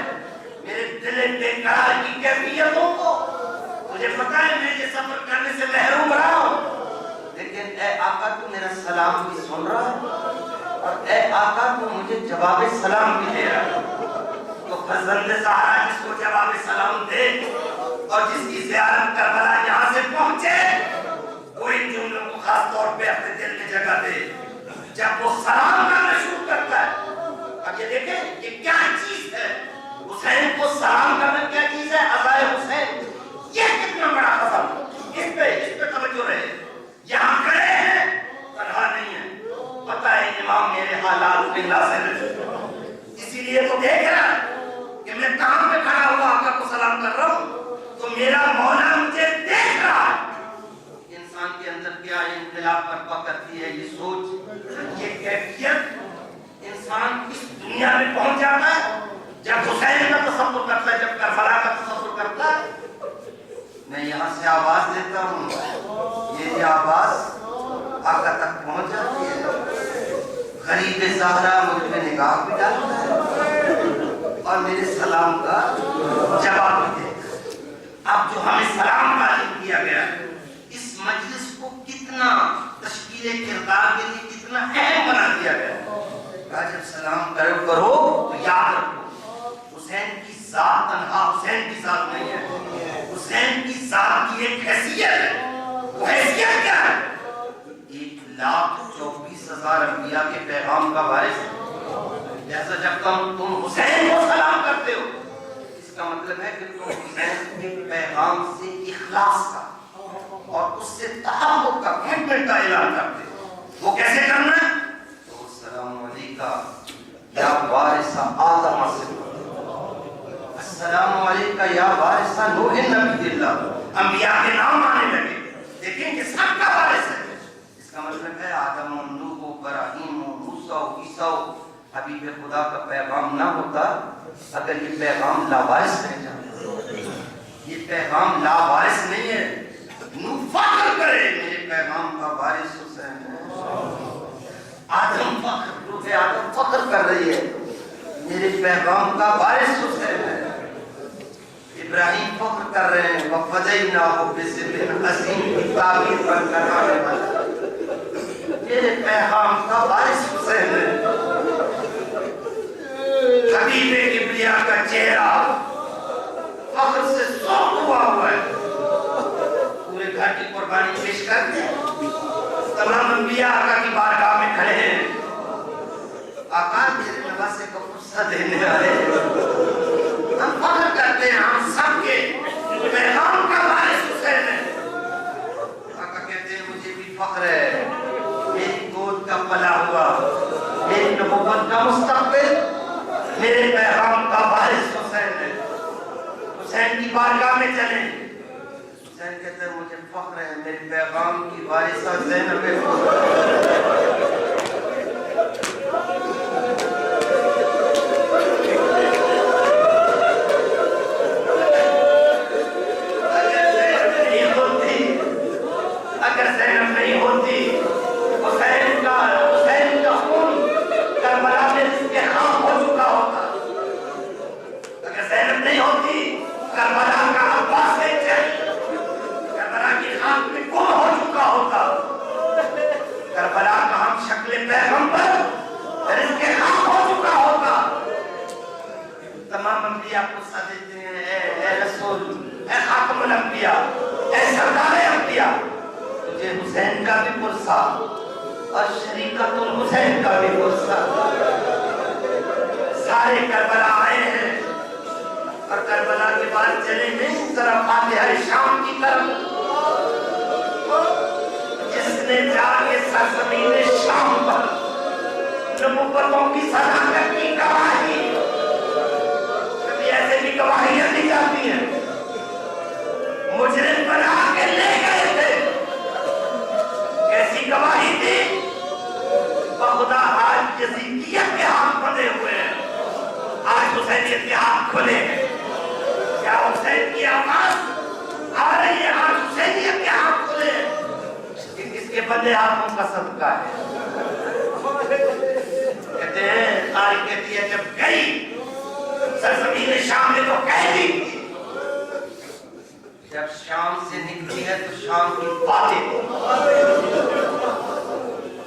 میرے دل بے قرار کی کیفیتوں کو. مجھے پتا ہے میں یہ سفر کرنے سے محروم رہا ہوں لیکن اے آقا تو میرا سلام بھی سن رہا ہے اور اے آقا تو مجھے جواب سلام بھی دے رہا ہے. تو فرزند زہرا جس کو جواب سلام دے اور جس کی زیارت کربلا یہاں سے پہنچے وہ ان جملوں کو خاص طور پہ اپنے دل میں جگہ دے. جب وہ سلام کرنا شروع کرتا ہے اب یہ دیکھیں یہ کیا چیز ہے. حسین کو سلام کرنا کیا چیز ہے؟ عزائے حسین. یہ کتنا بڑا قسم. اس پہ توجہ رہے. یہاں کھڑے ہیں تنہا نہیں ہے. پتہ ہے امام میرے حالات میں لا سے اسی لیے تو دیکھ رہا ہے کہ میں کام پہ کھڑا ہوا آقا کو سلام کر رہا ہوں تو میرا مولا مجھے دیکھ رہا ہے. انسان کے اندر کیا انقلاب برپا کرتی ہے یہ سوچ یہ کیفیت. انسان اس دنیا میں پہنچ جاتا ہے جب حسین کا تصور کرتا ہے، جب کربلا کا تصور کرتا ہے. میں یہاں سے آواز دیتا ہوں یہ آواز آقا تک پہنچ جاتی ہے. غریب زہرا مجھ پہ نگاہ بھی ڈالتا ہے اور میرے سلام کا جواب بھی دیتا ہے. اب جو ہمیں سلام تعلیم کیا گیا اس مجلس کو کتنا تشکیل کردار کے لیے کتنا اہم بنا دیا گیا. کہا جب سلام کرو تو یاد رکھو حسین کی ذات تنہا حسین انصار انبیاء کے پیغام کا وارث ہے۔ جیسا جب تم حسین کو سلام کرتے ہو، اس کا مطلب ہے کہ تم حسین کے پیغام سے اخلاص کا اور اس سے تحقق کا کمٹمنٹ کا اعلان کرتے ہو۔ وہ کیسے کرنا ہے؟ تو السلام علیکم یا وارث آدم سے، السلام علیکم یا وارث نوح نبی اللہ۔ انبیاء کے نام آنے لگے، لیکن یہ سب کا وارث ہے۔ اس کا مطلب ہے آدم و نوح و ابراہیم و موسیٰ و عیسیٰ و حبیب خدا کا پیغام نہ ہوتا اگر یہ پیغام لاوارث رہ جاتا۔ یہ پیغام لاوارث نہیں ہے۔ نوح فخر کرے میرے پیغام کا وارث حسین ہے۔ آدم فخر کر رہی ہے میرے پیغام کا وارث حسین ہے۔ ابراہیم فخر کر رہے ہیں وَفَدَيْنَاهُ بِذِبْحٍ عَظِيمٍ کی تعبیر پر کرنے والا میرے پیغام کا وارث حسین ہے۔ حبیب کبریا کا چہرہ فخر سے سرخ ہوا ہے۔ پورے گھر کی قربانی پیش کر کے تمام انبیاء آقا کی بارگاہ میں کھڑے ہیں۔ آقا میرے نواسے کو غصہ دینے آئے، ہم فخر کرتے ہیں ہم سب کے پیغام کا وارث حسین ہے۔ آقا کہتے ہیں مجھے بھی فخر ہے، میری گود کا پلا ہوا، میری نبوت کا مستقبل میرے پیغام کا وارث حسین ہے۔ حسین کی بارگاہ میں چلیں، حسین کہتے ہیں مجھے فخر ہے میرے پیغام کی وارثہ زینب اگر زینب نہیں ہوتی حسین کا خون کربلا میں اس کے خام ہو چکا ہوتا۔ اگر زینب نہیں ہوتی کربلا کا عباس سے کربلا کی خاک میں گم ہو چکا ہوتا۔ کربلا کا ہم شکل پیغمبر اس کے خام ہو چکا ہوتا۔ تمام انبیاء کو دیتے ہیں اے رسول، اے خاتم الانبیاء، اے سردار انبیاء، تجھے حسین کا بھی پرسا اور شریکت الحسین کا بھی پرسا۔ سارے کربلا آئے ہیں اور کربلا کے بعد چلے نہیں ذرا فاتحہ شام کی طرف۔ جس نے جا کے سرزمین شام پر نبوتوں کی صداقت کی گواہی، کبھی ایسے بھی گواہیاں دی جاتی ہیں، مجرم بنا کے لے گئے تھے، کیسی گواہی دی؟ بخدا آج یزیدیت کے ہاتھ بندے ہوئے ہیں، آج حسینیت کے ہاتھ کھلے ہیں۔ کیا حسین کی آواز آ رہی ہے؟ آج حسینیت کے ہاتھ کھلے ہیں۔ کہ کس کے بندے ہاتھوں کا صدقہ ہے؟ کہتے ہیں تاریخ کہتی ہے جب گئی سرزمین شام میں تو قیدی تھی، جب شام سے نکلی ہے تو شام کی باتیں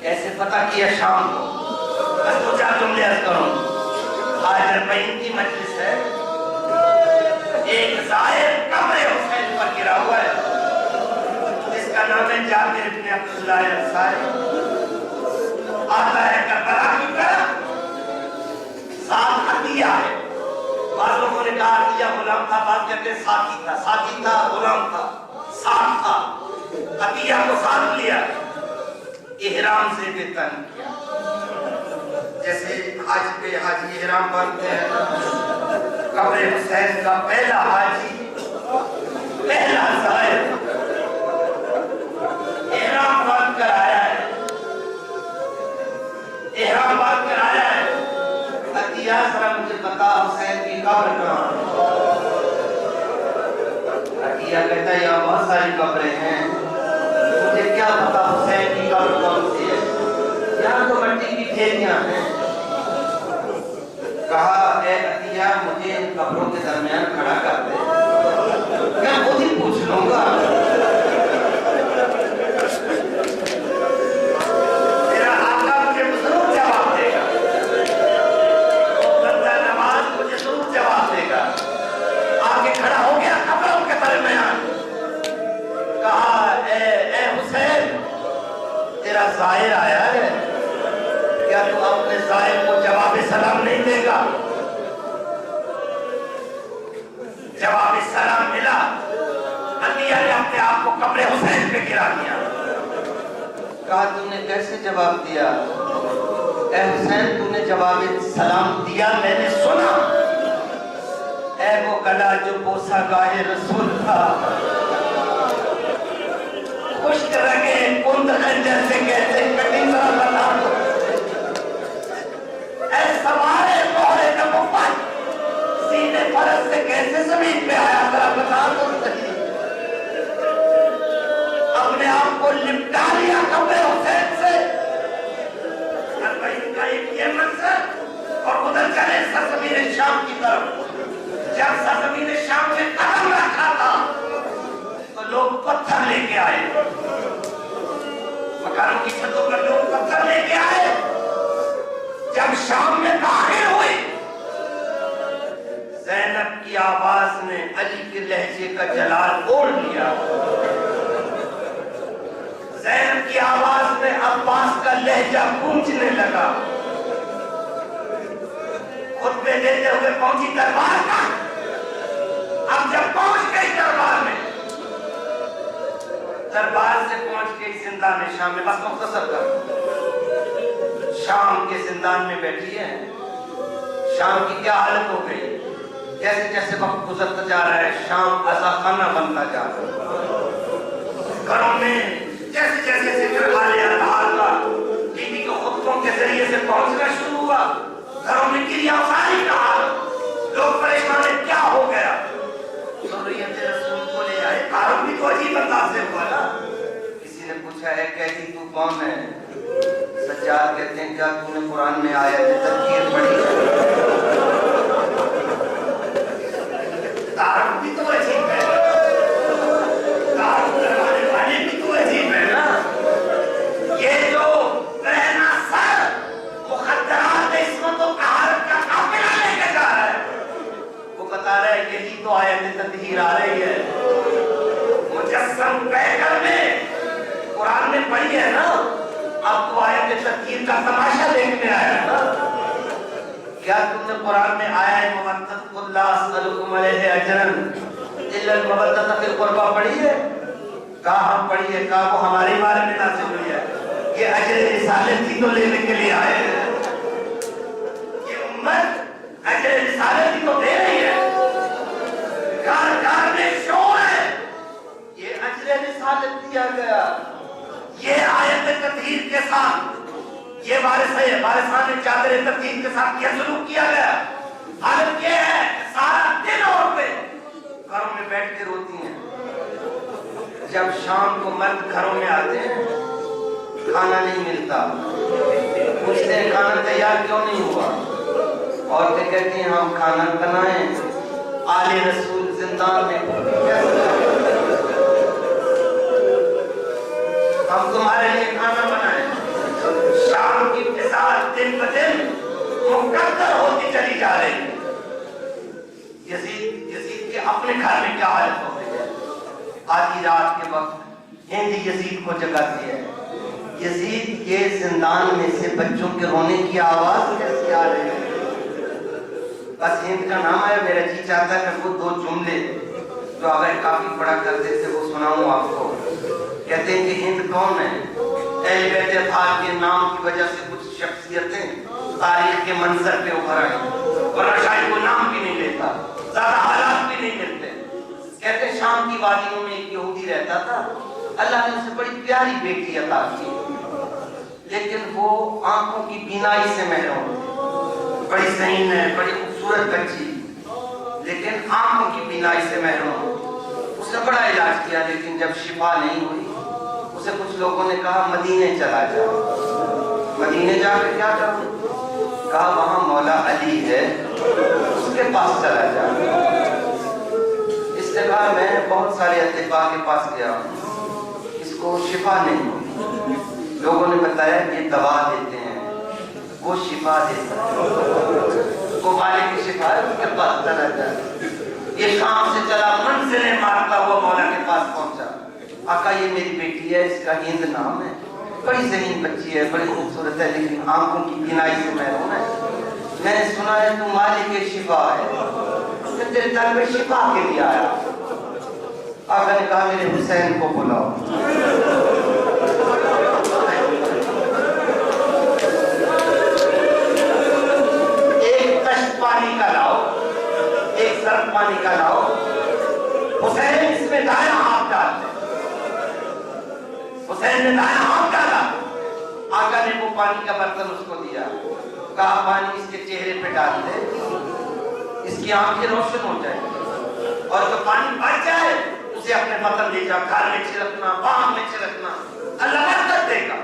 کیسے فتح کیا شام کو؟ بس دو چار جملے عرض کروں۔ آج اربعین کی مجلس ہے، ایک زائر قبر حسین پر گرا ہوا ہے جس کا نام ہے جابر بن عبداللہ الانصاری۔ آتا ہے کربلا کی طرف، ساتھ عطیہ ہے۔ بعض لوگوں نے کہا عطیہ غلام تھا، بعض کہتے ہیں ساتھی تھا، ساتھی تھا غلام تھا، ساتھ تھا۔ عطیہ کو ساتھ لیا، احرام سے بے تن کیا، جیسے حج پہ حاجی احرام باندھتے ہیں۔ قبر حسین کا پہلا حاجی، پہلا زائر احرام باندھ کر آیا ہے، احرام باندھ کر آیا ہے۔ عطیہ ذرا مجھے بتا حسین کی قبر کہاں ہے؟ عطیہ کہتا ہے یہاں بہت ساری قبریں ہیں، مجھے کیا پتا حسین کی قبر کون سی ہے؟ یہاں تو مٹی کی ڈھیریاں ہیں۔ کہا اے عطیہ مجھے ان قبروں کے درمیان کھڑا کر دے، میں خود ہی پوچھ لوں گا۔ میرا آقا مجھے ضرور جواب دے گا، بندہ نواز مجھے ضرور جواب دے گا۔ آگے کھڑا ہو گیا قبروں کے درمیان، کہا اے حسین تیرا زائر آیا ہے، کیا تو اپنے ظالم کو جواب سلام نہیں دے گا؟ جواب سلام ملا، عطیہ نے اپنے آپ کو قبر حسین پہ گرا دیا۔ کہا تم نے کیسے جواب دیا؟ اے حسین تو نے جواب سلام دیا، میں نے سنا۔ اے وہ گلا جو بوسہ گاہ رسول تھا، خشک رگے کند خنجر سے کیسے کٹی ذرا بتا دو۔ اے سوارے موہرے نبوت سینے فرس سے کیسے زمین پہ آیا ذرا بتا دو۔ اپنے آپ کو لپٹا لیا قبر حسین سے۔ اربعین کا ایک یہ منظر اور ادھر چلے سرزمین شام کی طرف۔ جب سرزمین شام میں قدم رکھا تھا تو لوگ پتھر لے کے آئے، مکانوں کی چھتوں پر لوگ پتھر لے کے آئے۔ جب شام میں داخل ہوئی، زینب کی آواز نے علی کے لہجے کا جلال اوڑھ لیا۔ زینب کی آواز میں عباس کا لہجہ گونجنے لگا۔ خطبے دیتے ہوئے پہنچی دربار کا۔ اب جب پہنچ گئی دربار میں، دربار سے پہنچ گئی زندان شام میں، بس مختصر کر، شام کے زندان میں بیٹھی ہے۔ شام کی کیا حالت ہو گئی؟ جیسے جیسے وقت گزرتا جا رہا ہے، شام عزا خانہ بنتا جا رہا ہے۔ گھروں میں جیسے جیسے ذکر حال اطہار کا بی بی کے خطبوں کے ذریعے سے پہنچنا شروع ہوا، گھروں میں گریہ افزاری کا حال، لوگ پریشان ہیں کیا ہو گیا؟ ذریت رسول کو لے آئے، تعارف بھی تو عجیب انداز سے ہوا نا۔ کسی نے پوچھا ہے کہتی تو کون ہے؟ سجاد کہتے ہیں کیا تو نے قرآن میں آیت تذکیر پڑھی ہے؟ تعارف بھی تو عجیب ہے، تعارف کروانے والے بھی تو عجیب ہے نا۔ یہ جو رہنا سر مخدرات عصمت و طہارت کا قافلہ لے کے جا رہا ہے، وہ بتا رہا ہے یہی تو آیت تطہیر آ رہی ہے۔ مجسم پیکر میں قرآن میں پڑھی ہے نا، اب تو آیت تطہیر کا تماشا دیکھنے آیا نا۔ کیا تم نے قرآن میں آیا ہے مودۃ قل لا اسألکم علیہ اجرا الا المودۃ فی القربی پڑھی ہے؟ کہا ہم پڑھی ہے، کہا وہ ہمارے بارے میں نازل ہوئی ہے، یہ اجر رسالت کی تو لینے کے لیے آئے ہیں۔ یہ امت اجر رسالت کی تو دے رہی ہے، گھر گھر میں شور ہے، یہ اجر رسالت دیا گیا۔ یہ آیت تطہیر کے ساتھ یہ وارثان چادر تطہیر کے ساتھ یہ سلوک کیا گیا۔ حالت یہ ہے سارا دن عورتیں گھروں میں بیٹھ کے روتی ہیں۔ جب شام کو مرد گھروں میں آتے ہیں، کھانا نہیں ملتا، پوچھتے ہیں کھانا تیار کیوں نہیں ہوا؟ عورتیں کہتی ہیں ہم کھانا بنائیں، آل رسول زندان میں، ہم تمہارے لیے کھانا بنائیں۔ شام کی فضا دن بدن مقدر ہوتی چلی جا رہی ہے۔ یزید کے اپنے گھر میں کیا حالت ہو گئی ہے؟ آدھی رات کے وقت ہند یزید کو جگاتی ہے۔ یزید کے زندان میں سے بچوں کے رونے کی آواز کیسی آ رہی ہے؟ بس ہند کا نام آیا، میرا جی چاہتا ہے کہ وہ 2 جملے جو اگر کافی پڑھا کرتے تھے وہ سناؤں آپ کو۔ کہتے ہیں کہ ہند کون ہے؟ اہل بیت اطہار کے نام کی وجہ سے کچھ شخصیتیں تاریخ کے منظر پہ ابھر آئی، ورنہ شاید وہ نام بھی نہیں لیتا، زیادہ حالات بھی نہیں ملتے۔ کہتے ہیں شام کی وادیوں میں ایک یہودی رہتا تھا، اللہ نے اسے بڑی پیاری بیٹی عطا کی، لیکن وہ آنکھوں کی بینائی سے محروم تھی، بڑی ذہین ہے، بڑی خوبصورت بچی، لیکن آنکھوں کی بینائی سے محروم۔ اس نے بڑا علاج کیا لیکن جب شفا نہیں ہوئی، اسے کچھ لوگوں نے کہا مدینے چلا جا۔ مدینے جا کے کیا کروں؟ کہا وہاں مولا علی ہے، اس کے پاس چلا جا۔ اس نے کہا میں بہت سارے اطباء کے پاس گیا، اس کو شفا نہیں ہوئی، لوگوں نے بتایا یہ دوا دیتے ہیں، وہ شفا دیتا ہے، وہ مالک کی شفا ہے، اس کے پاس چلا جا۔ یہ شام سے چلا، منزلیں مارتا ہوا مولا کے پاس پہنچا۔ آقا یہ میری بیٹی ہے، اس کا ہند نام ہے، بڑی ذہین بچی ہے، بڑی خوبصورت ہے، لیکن آنکھوں کی بینائی سے محروم ہے۔ میں نے سنا ہے تو مالک شفا ہے، میں تیرے در پہ شفا کے لیے آیا۔ آقا نے کہا میرے حسین کو بلاؤ۔ ایک کشت پانی کا لاؤ، ایک سرد پانی کا لاؤ، حسین اس میں دائیں ہاتھ ڈال دے۔ حسین نے دائیں ہاتھ ڈالا، آقا نے وہ پانی کا برتن اس کو دیا، کہا پانی اس کے چہرے پہ ڈال دے، اس کی آنکھیں روشن ہو جائیں، اور جو پانی بچ جائے اسے اپنے مطلب لے جا، گھر میں چھڑکنا، باغ میں چھڑکنا، اللہ برکت دے گا۔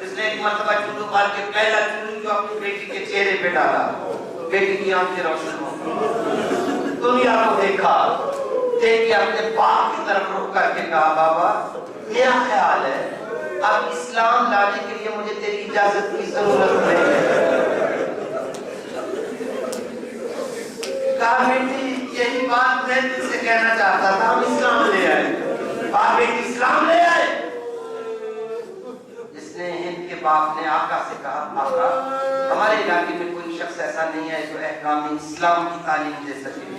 اس نے ایک مرتبہ چلو مار کے پہلا چلو جو اپنی بیٹی کے چہرے پہ ڈالا، بیٹی کی آنکھیں روشن ہو گئی۔ دنیا کو دیکھا، دیکھ کے اپنے باپ کی طرف رخ کر کے کہا بابا میرا خیال ہے اب اسلام لانے کے لیے مجھے تیری اجازت کی ضرورت نہیں ہے۔ کہا بیٹی یہی بات میں تجھ سے کہنا چاہتا تھا، ہم اسلام لے آئے۔ باپ بیٹی اسلام لے آئے۔ اس نے ہند کے باپ نے آقا سے کہا آقا ہمارے علاقے میں کوئی شخص ایسا نہیں ہے جو احکام اسلام کی تعلیم دے سکے،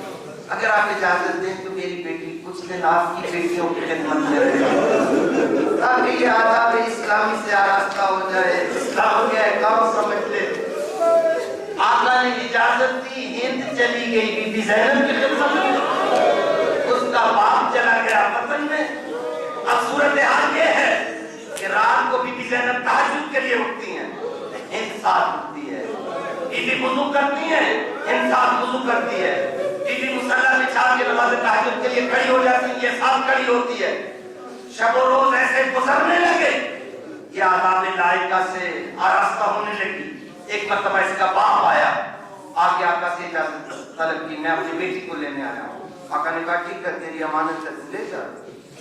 اگر آپ اجازت دیں تو میری بیٹی کچھ دن آپ کی بیٹیوں کی خدمت میں رہے تاکہ یہ آداب اسلامی سے آراستہ ہو جائے، اسلام کے احکام سمجھ لے۔ آقا نے اجازت دی، ہند چلی گئی بی بی زینب کی خدمت میں، اس کا باپ چلا گیا وطن میں۔ اب صورتحال یہ ہے کہ رات کو بی بی زینب تہجد کے لیے اٹھتی ہیں، ہند ساتھ اٹھتی ہے، بی بی وضو کرتی ہیں، ہند ساتھ وضو کرتی ہے، بی بی مصلی بچھا کے نماز تہجد کے لیے کھڑی ہو جاتی ہے، یہ ساتھ کھڑی ہوتی ہے۔ شب و روز ایسے گزرنے لگے، یہ آداب لائقہ سے آراستہ ہونے لگی۔ ایک مرتبہ اس کا باپ آیا، آگے آقا سے اجازت طلب کی، میں اپنی بیٹی کو لینے آیا ہوں۔ آقا نے کہا ٹھیک ہے تیری امانت ہے لے جا۔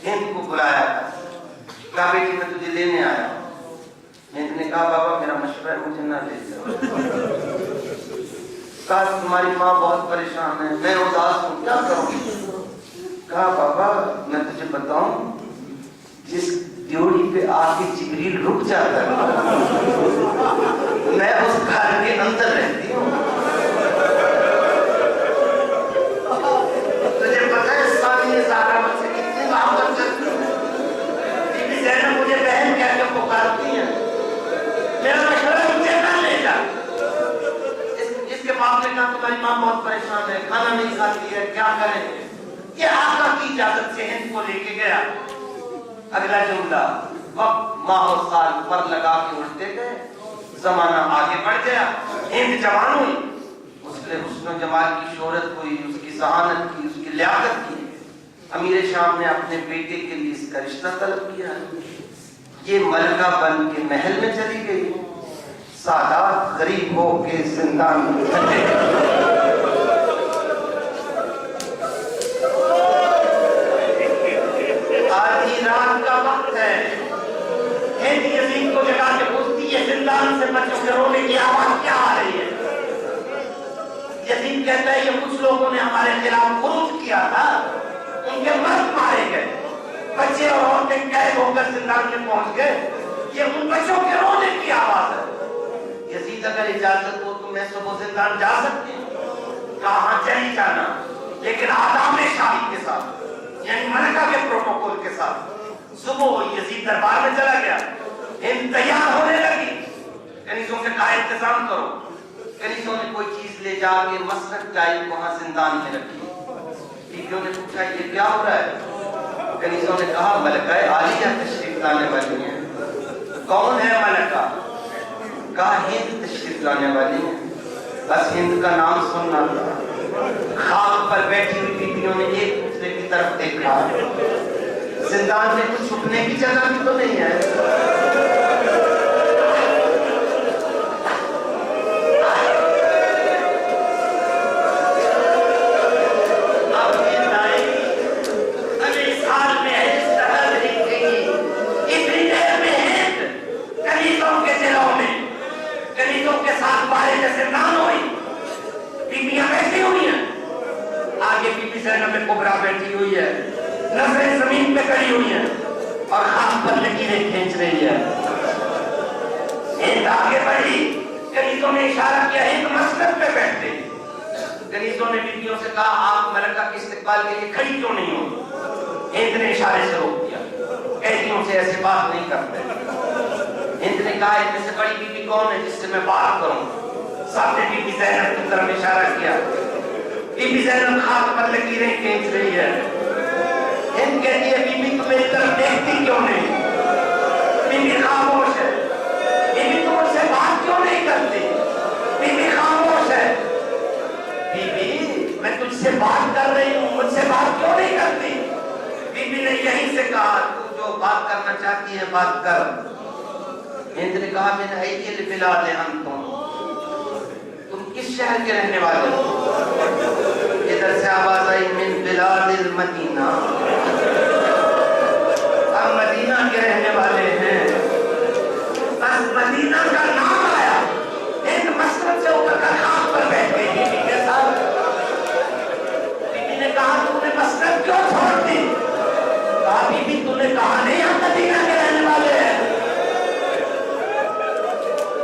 ہند کو بلایا تھا، کہا بیٹی میں تجھے لینے آیا ہوں۔ ہند نے کہا بابا میرا مشورہ ہے مجھے نہ لے جاؤ۔ کہا تمہاری ماں بہت پریشان ہے، میں اداس ہوں، کیا کروں؟ کہا بابا میں تجھے بتاؤں جس ڈیوڑی پہ آ کے جبریل رک جاتا ہے میں اس گھر کے اندر رہتی ہوں۔ تجھے پتہ ہے ثانیہ زہرا مجھ سے کتنی محبت کرتی ہے، بی بی زینب مجھے بہن کہہ کے پکارتی ہیں، میرا مشورہ مجھے نہ لے جا۔ اس کے باپ نے کہا تمہاری ماں بہت پریشان ہے، کھانا نہیں کھاتی ہے، کیا کریں؟ یہ آقا کی اجازت سے ہند کو لے کے گیا۔ اگلا جملہ وقت ماہ و سال پر لگا کے اڑتے گئے، زمانہ آگے بڑھ گیا، ہند جوان ہوئی، اس کے حسن و جمال کی شہرت ہوئی، اس کی ذہانت کی، اس کی لیاقت کی۔ امیر شام نے اپنے بیٹے کے لیے اس کا رشتہ طلب کیا، یہ ملکہ بن کے محل میں چلی گئی، سادات غریب ہو کے زندان میں پھنسے۔ آدھی رات کا وقت ہے، ہند یزید کو جگا کے پوچھتی ہے زندان سے بچوں کے رونے کی آواز کیا آ رہی ہے؟ یزید کہتا ہے یہ کچھ لوگوں نے ہمارے خلاف خروج کیا تھا، ان کے مرد مارے گئے، بچے اور عورتیں قید ہو کر زندان میں پہنچ گئے، یہ ان بچوں کے رونے کی آواز ہے۔ یزید اگر اجازت ہو تو میں صبح زندان جا سکتی ہوں؟ کہاں چلی جانا، لیکن آداب شاہی کے ساتھ، یعنی ملکہ کے پروٹوکول کے ساتھ۔ صبح یزید دربار میں چلا گیا، ہند تیار ہونے لگی، کنیزوں سے کہا انتظام کرو۔ کنیزوں نے کوئی چیز لے جا کے مسلک ٹائپ وہاں زندان میں رکھی۔ بیویوں نے پوچھا یہ کیا ہو رہا ہے؟ کنیزوں نے کہا ملکہ عالیہ تشریف لانے والی ہیں۔ کون ہے ملکہ؟ کہا ہند تشریف لانے والی ہیں۔ بس ہند کا نام سننا تھا۔ خواب پر بیٹھی ہوئی بیویوں نے ایک دوسرے کی طرف دیکھا، زندان میں کچھ چھپنے کی جگہ بھی تو نہیں ہے۔ کبرا بیٹھی ہوئی ہے، نظریں زمین پہ کڑی ہوئی ہیں اور خاک پر لکیریں کھینچ رہی ہے۔ آگے بڑھی، کنیزوں نے اشارہ کیا ہند مسند پہ بیٹھتے. کنیزوں نے بیویوں سے کہا آپ ملکہ کے استقبال کے لیے کھڑی کیوں نہیں ہو؟ ہند نے اشارے سے روک دیا، قیدیوں سے ایسے بات نہیں کرتے. ہند نے کہا ان میں سے بڑی بیوی کون ہے جس سے میں بات کروں؟ سب نے بی بی زینب کی طرف اشارہ کیا. بی بی زینب خاک پر لکیریں کھینچ رہی ہے. ہند کہتی ہے بی بی تم میری طرف دیکھتی کیوں نہیں؟ بی بی خاموش ہے. بی بی تم مجھ سے بات کیوں نہیں کرتی؟ بی بی خاموش ہے. بی بی میں تجھ سے بات کر رہی ہوں، مجھ سے بات کیوں نہیں کرتی؟ بی بی نے یہیں سے کہا تو جو بات کرنا چاہتی ہے بات کر. ہند نے کہا من ای البلاد انتم، تم کس شہر کے رہنے والے ہو؟ ادھر سے آواز آئی من بلاد المدینہ، ہم مدینہ کے رہنے والے ہیں. بس مدینہ کا نام آیا، ہند مسجد سے اتر کر خاک پر بیٹھ گئی بی بی کے ساتھ. بی بی نے کہا تم نے مسجد کیوں چھوڑ دی؟ کہا بی بی تم نے کہا نہیں ہم مدینہ کے رہنے والے ہیں.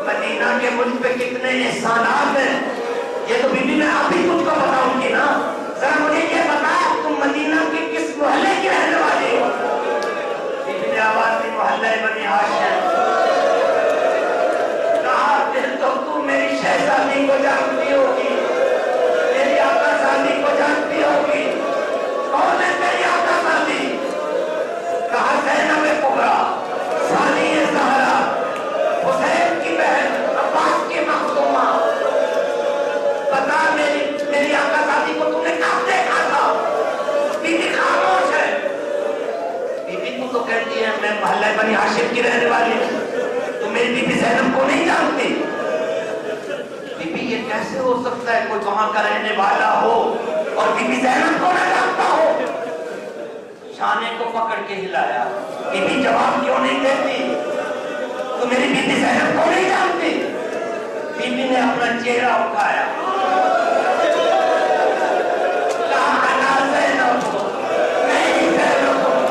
مدینہ کے مجھ پہ کتنے احسانات ہیں یہ تو بی بی میں ابھی تجھ کو بتاؤں گی نا. ذرا مجھے یہ بتا تم مدینہ کے کس محلے کی رہنے والی ہو؟ بی بی نے آواز دی محلہ بنی ہاشم. کہا پھر تو تم میری شہزادی کو جانتی ہوگی، میری آقا زادی کو جانتی ہوگی. کون ہے میری آقا زادی؟ کہا زینب کبریٰ ثانیہ زہرا، حسین کی بہن، عباس کی مخدومہ. بتا میری آقا زادی کو تم نے کب دیکھا تھا؟ بی بی خاموش ہے. بی بی تو کہتی ہے میں محلہ بنی ہاشم کی رہنے والی ہوں، تم میری بی بی زینب کو نہیں جانتی. بی بی یہ کیسے ہو سکتا ہے کوئی وہاں کا رہنے والا ہو اور بی بی زینب کو نہ جانتا ہو؟ شانے کو پکڑ کے ہلایا. بی بی جواب کیوں نہیں دیتی؟ تو میری بی بی زینب کو نہیں جانتی؟ بی بی نے اپنا چہرہ اٹھایا، کہا انا زینب، میں ہی زینب ہوں.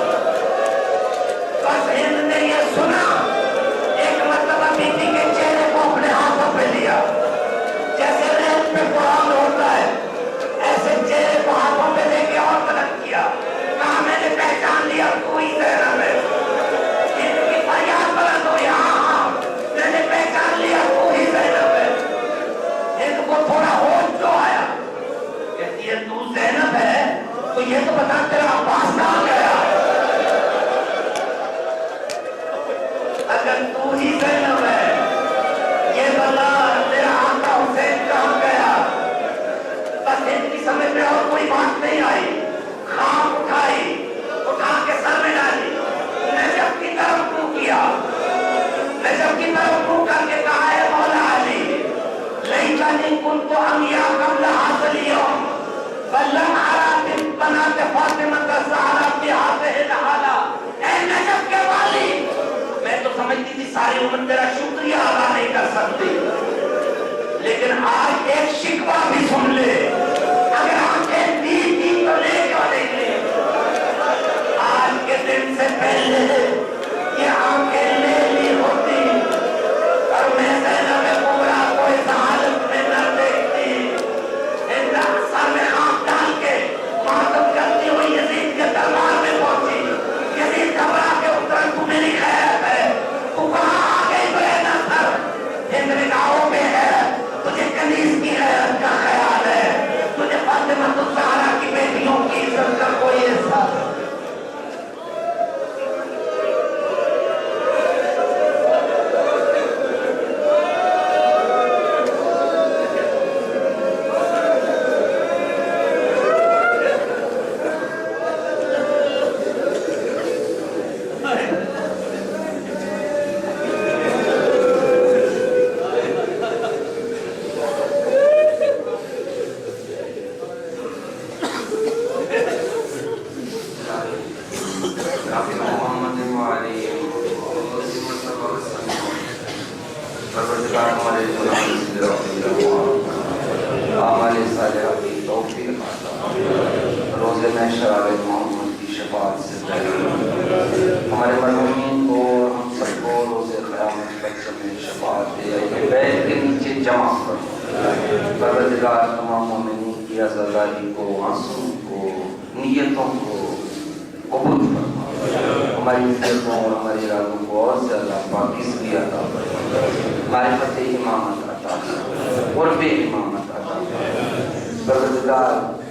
بس ہند نے یہ سنا، ایک مرتبہ بی بی کے چہرے کو اپنے ہاتھوں پہ لیا، جیسے ریت پہ قرآن ہوتا ہے ایسے چہرے کو ہاتھوں پہ لے کے اور طرف کیا. کہا میں نے پہچان لیا تو ہی زینب ہے. ہند کی فریاد بلند ہوئی، ہاں میں نے پہچان لیا تو ہی زینب ہے. ہند کو تھوڑا ہوش جو آیا، کہتی ہے تو زینب ہے تو یہ تو بتا تیرا عباس کہاں گیا؟ اگر تو ہی زینب ہے یہ بتا تیرا آقا حسین کہاں گیا؟ بس ہند کی سمجھ میں اور کوئی بات نہیں آئی. خام اٹھائی، اٹھا کے سر میں ڈالی، نجف کی طرف منہ کیا، نجف کی طرف منہ کر کے کہا ہے مولا علی لیتنی کنت امیا قبل هذا اليوم فلم ارى بنات فاطمہ الزہرا في هذه الحالة. اے نجف کے والی، میں تو سمجھتی تھی ساری عمر تیرا شکریہ ادا نہیں کر سکتی، لیکن آج ایک شکوہ بھی سن لے. اگر آنکھیں دی تو لے کیوں نہیں لی؟ آج کے دن سے پہلے یہ آنکھیں لے لی ہوتی اور میں زینب کبریٰ کو اس حالت میں نہ دیکھتی. ہند سر میں خاک ڈال کے ماتم کرتی ہوئی یزید کے دربار میں پہنچی. یزید گھبرا کے اترا تو میری خیر ہے، تو کہاں آ گئی برینا سر؟ ہند نے کہا او بے حیرت، تجھے کنیز کی غیرت کا خیال ہے، تجھے فاطمہ الزہرا کی بیٹیوں کی عزت کا کوئی احساس. ہمارے مرحومین کو ہم سب کو روز قیامت تک میں شفاعت دے. جمع فرما۔ پروردگار تمام مومنین کی عزاداری کو، آنسوں کو، نیتوں کو قبول فرما، ہماری نیتوں اور ہماری ارادوں کو اور زیادہ پاکیزگی عطا فرما، معرفت امامت عطا فرما، قرب امامت عطا فرما۔ پروردگار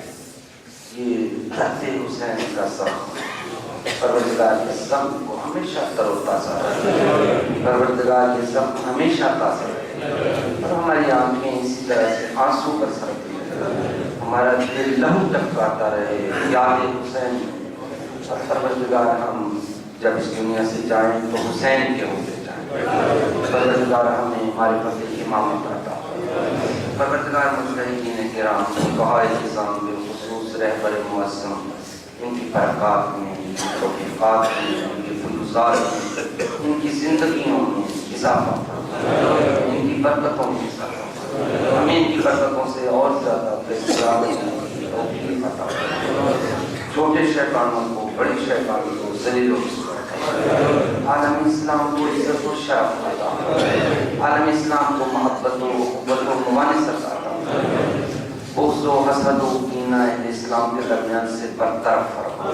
یہ خط حسین کا سب پروردگار کے سب کو ہمیشہ تر و تازہ رکھے، پروردگار کے سب ہمیشہ تازہ رکھے، اور ہماری آنکھیں اسی طرح سے آنسو برساتی رہے، ہمارا دل لہو ٹپکاتا رہے یاد حسین میں، اور پروردگار ہم جب اس دنیا سے جائیں تو حسین کے ہوتے جائیں۔ پروردگار ہمیں معرفت امامت عطا فرمائے۔ پروردگار مجتہدین کرام فقہائے نظام بالخصوص رہبر معظم ان کی برکات میں، ان کی توفیقات میں، ان کی فیوزات میں، ان کی زندگیوں میں اضافہ فرمائے، ان کی برکتوں میں اضافہ فرمائے، ہمیں ان کی برکتوں سے اور زیادہ فیضان کی توفیق عطا فرمائے، چھوٹے شیطانوں کو، بڑے شیطانوں کو ذلیل و رسوا فرمائے، عالم اسلام کو عزت و شرف عطا فرمائے، عالم اسلام کو محبت و قوت و موانست عطا فرمائے، بغض و حسد و کینہ اہل اسلام کے درمیان سے برطرف فرما،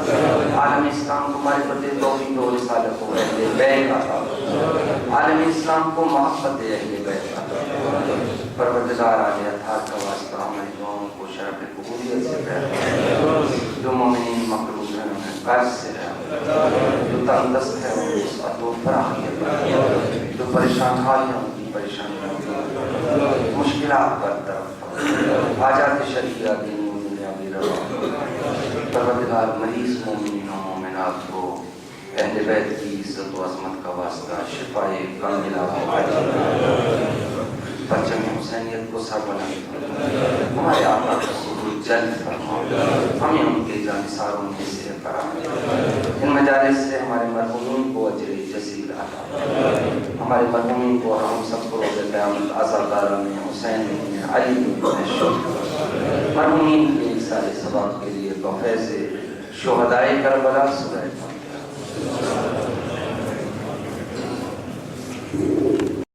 عالم اسلام کو معرفت توحید و رسالت و اہل بیت عطا فرما، عالم اسلام کو محبت اہل بیت عطا فرما۔ پروردگار عالی اطہار کا واسطہ ہماری دعاؤں کو شرف قبولیت سے فرما، جو مومنین مقروض ہیں انہیں قرض سے رہا، جو تنگ دست ہے انہیں وسعت و فراخیت عطا، جو پریشان حال ہیں ان کی پریشانیوں مشکلات برطرف، حاجات شرعیہ دینی و دنیاوی روا۔ پروردگار مریض مومنین و مومنات کو اہل بیت کی عزت و عظمت کا واسطہ شفائے کاملہ پرچم حسینیت کو سر بلند فرما، ہمارے آقا کا سرور جلد فرما، ہمیں ان کے جانثاروں میں سے قرار، ان مجالس سے ہمارے مرحومین کو اجر جزیل عطا فرما، ہمارے مرحومین کو ہم سب کو روز قیامت عزاداران حسین بن علی بن شہید، مرحومین کے سارے ثواب کے لیے بفیض شہدائے کربلا سورہ